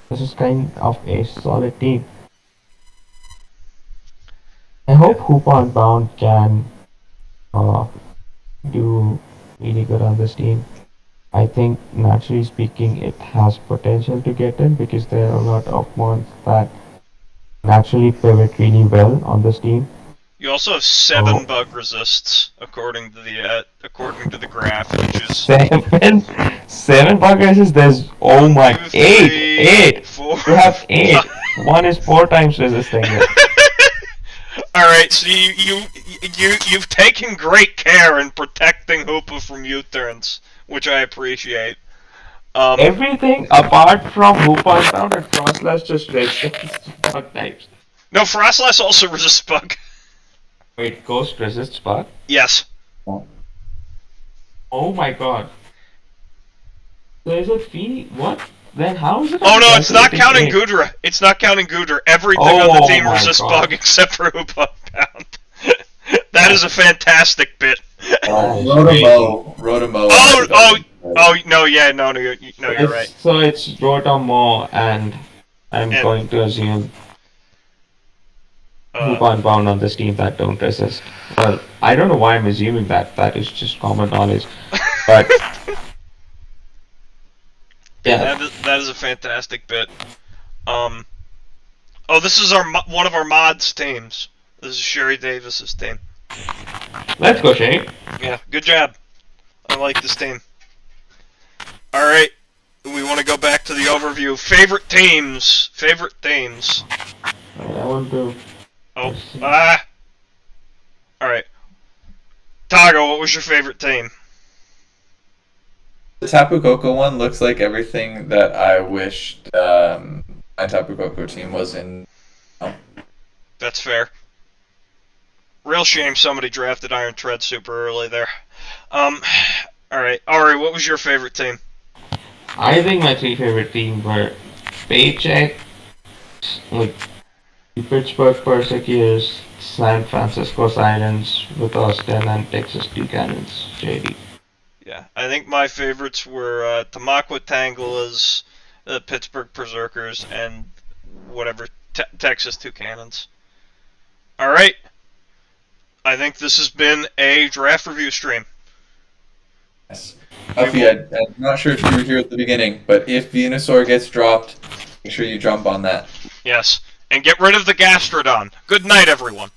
This is kind of a solid team. I hope Hoopa and Bound can do really good on this team. I think naturally speaking it has potential to get in because there are a lot of mods that naturally pivot really well on this team. You also have 7 Oh. bug resists according to the graph, which is Seven bug races, there's oh my 1, 2, eight. 4. You have 8. One is 4 times resisting it. All right, so you've taken great care in protecting Hoopa from U-turns, which I appreciate. Everything apart from Hoopa and Bound and Frostlass just resists bug types. No, Frostlass also resists bug. Wait, Ghost resists bug? Yes. Oh my god. So is it Fee? What? Then how is it? Oh no, it's not calculating counting eight? Gudra. It's not counting Gudra. Everything on the Oh team my resists God. bug except for Hoopa Pound. That is a fantastic bit. Rotamo. Oh no, yeah, no, you're right. So it's Rotamo and I'm And- going to assume Hoopa and Bound on this team that don't resist. Well, I don't know why I'm assuming that. That is just common knowledge. But yeah, That is a fantastic bit. Oh, this is one of our mods teams. This is Sherry Davis's team. let's go, Shane. Yeah, good job. I like this team. All right, we want to go back to the overview. Favorite teams. I want to. Oh, All right. Tago, what was your favorite team? The Tapu Koko one looks like everything that I wished my my Tapu Koko team was in. That's fair. Real shame somebody drafted Iron Tread super early there. Alright. Ari, what was your favorite team? I think my three favorite teams were Paycheck, like the Pittsburgh Persecutors, San Francisco Sirens with Austin, and Texas Buchanans, JD. Yeah, I think my favorites were Tamaqua Tangulas, Pittsburgh Berserkers, and whatever, Texas Toucannons. Alright. I think this has been a draft review stream. Yes. Huffy, I'm not sure if you were here at the beginning, but if Venusaur gets dropped, make sure you jump on that. Yes. And get rid of the Gastrodon. Good night, everyone.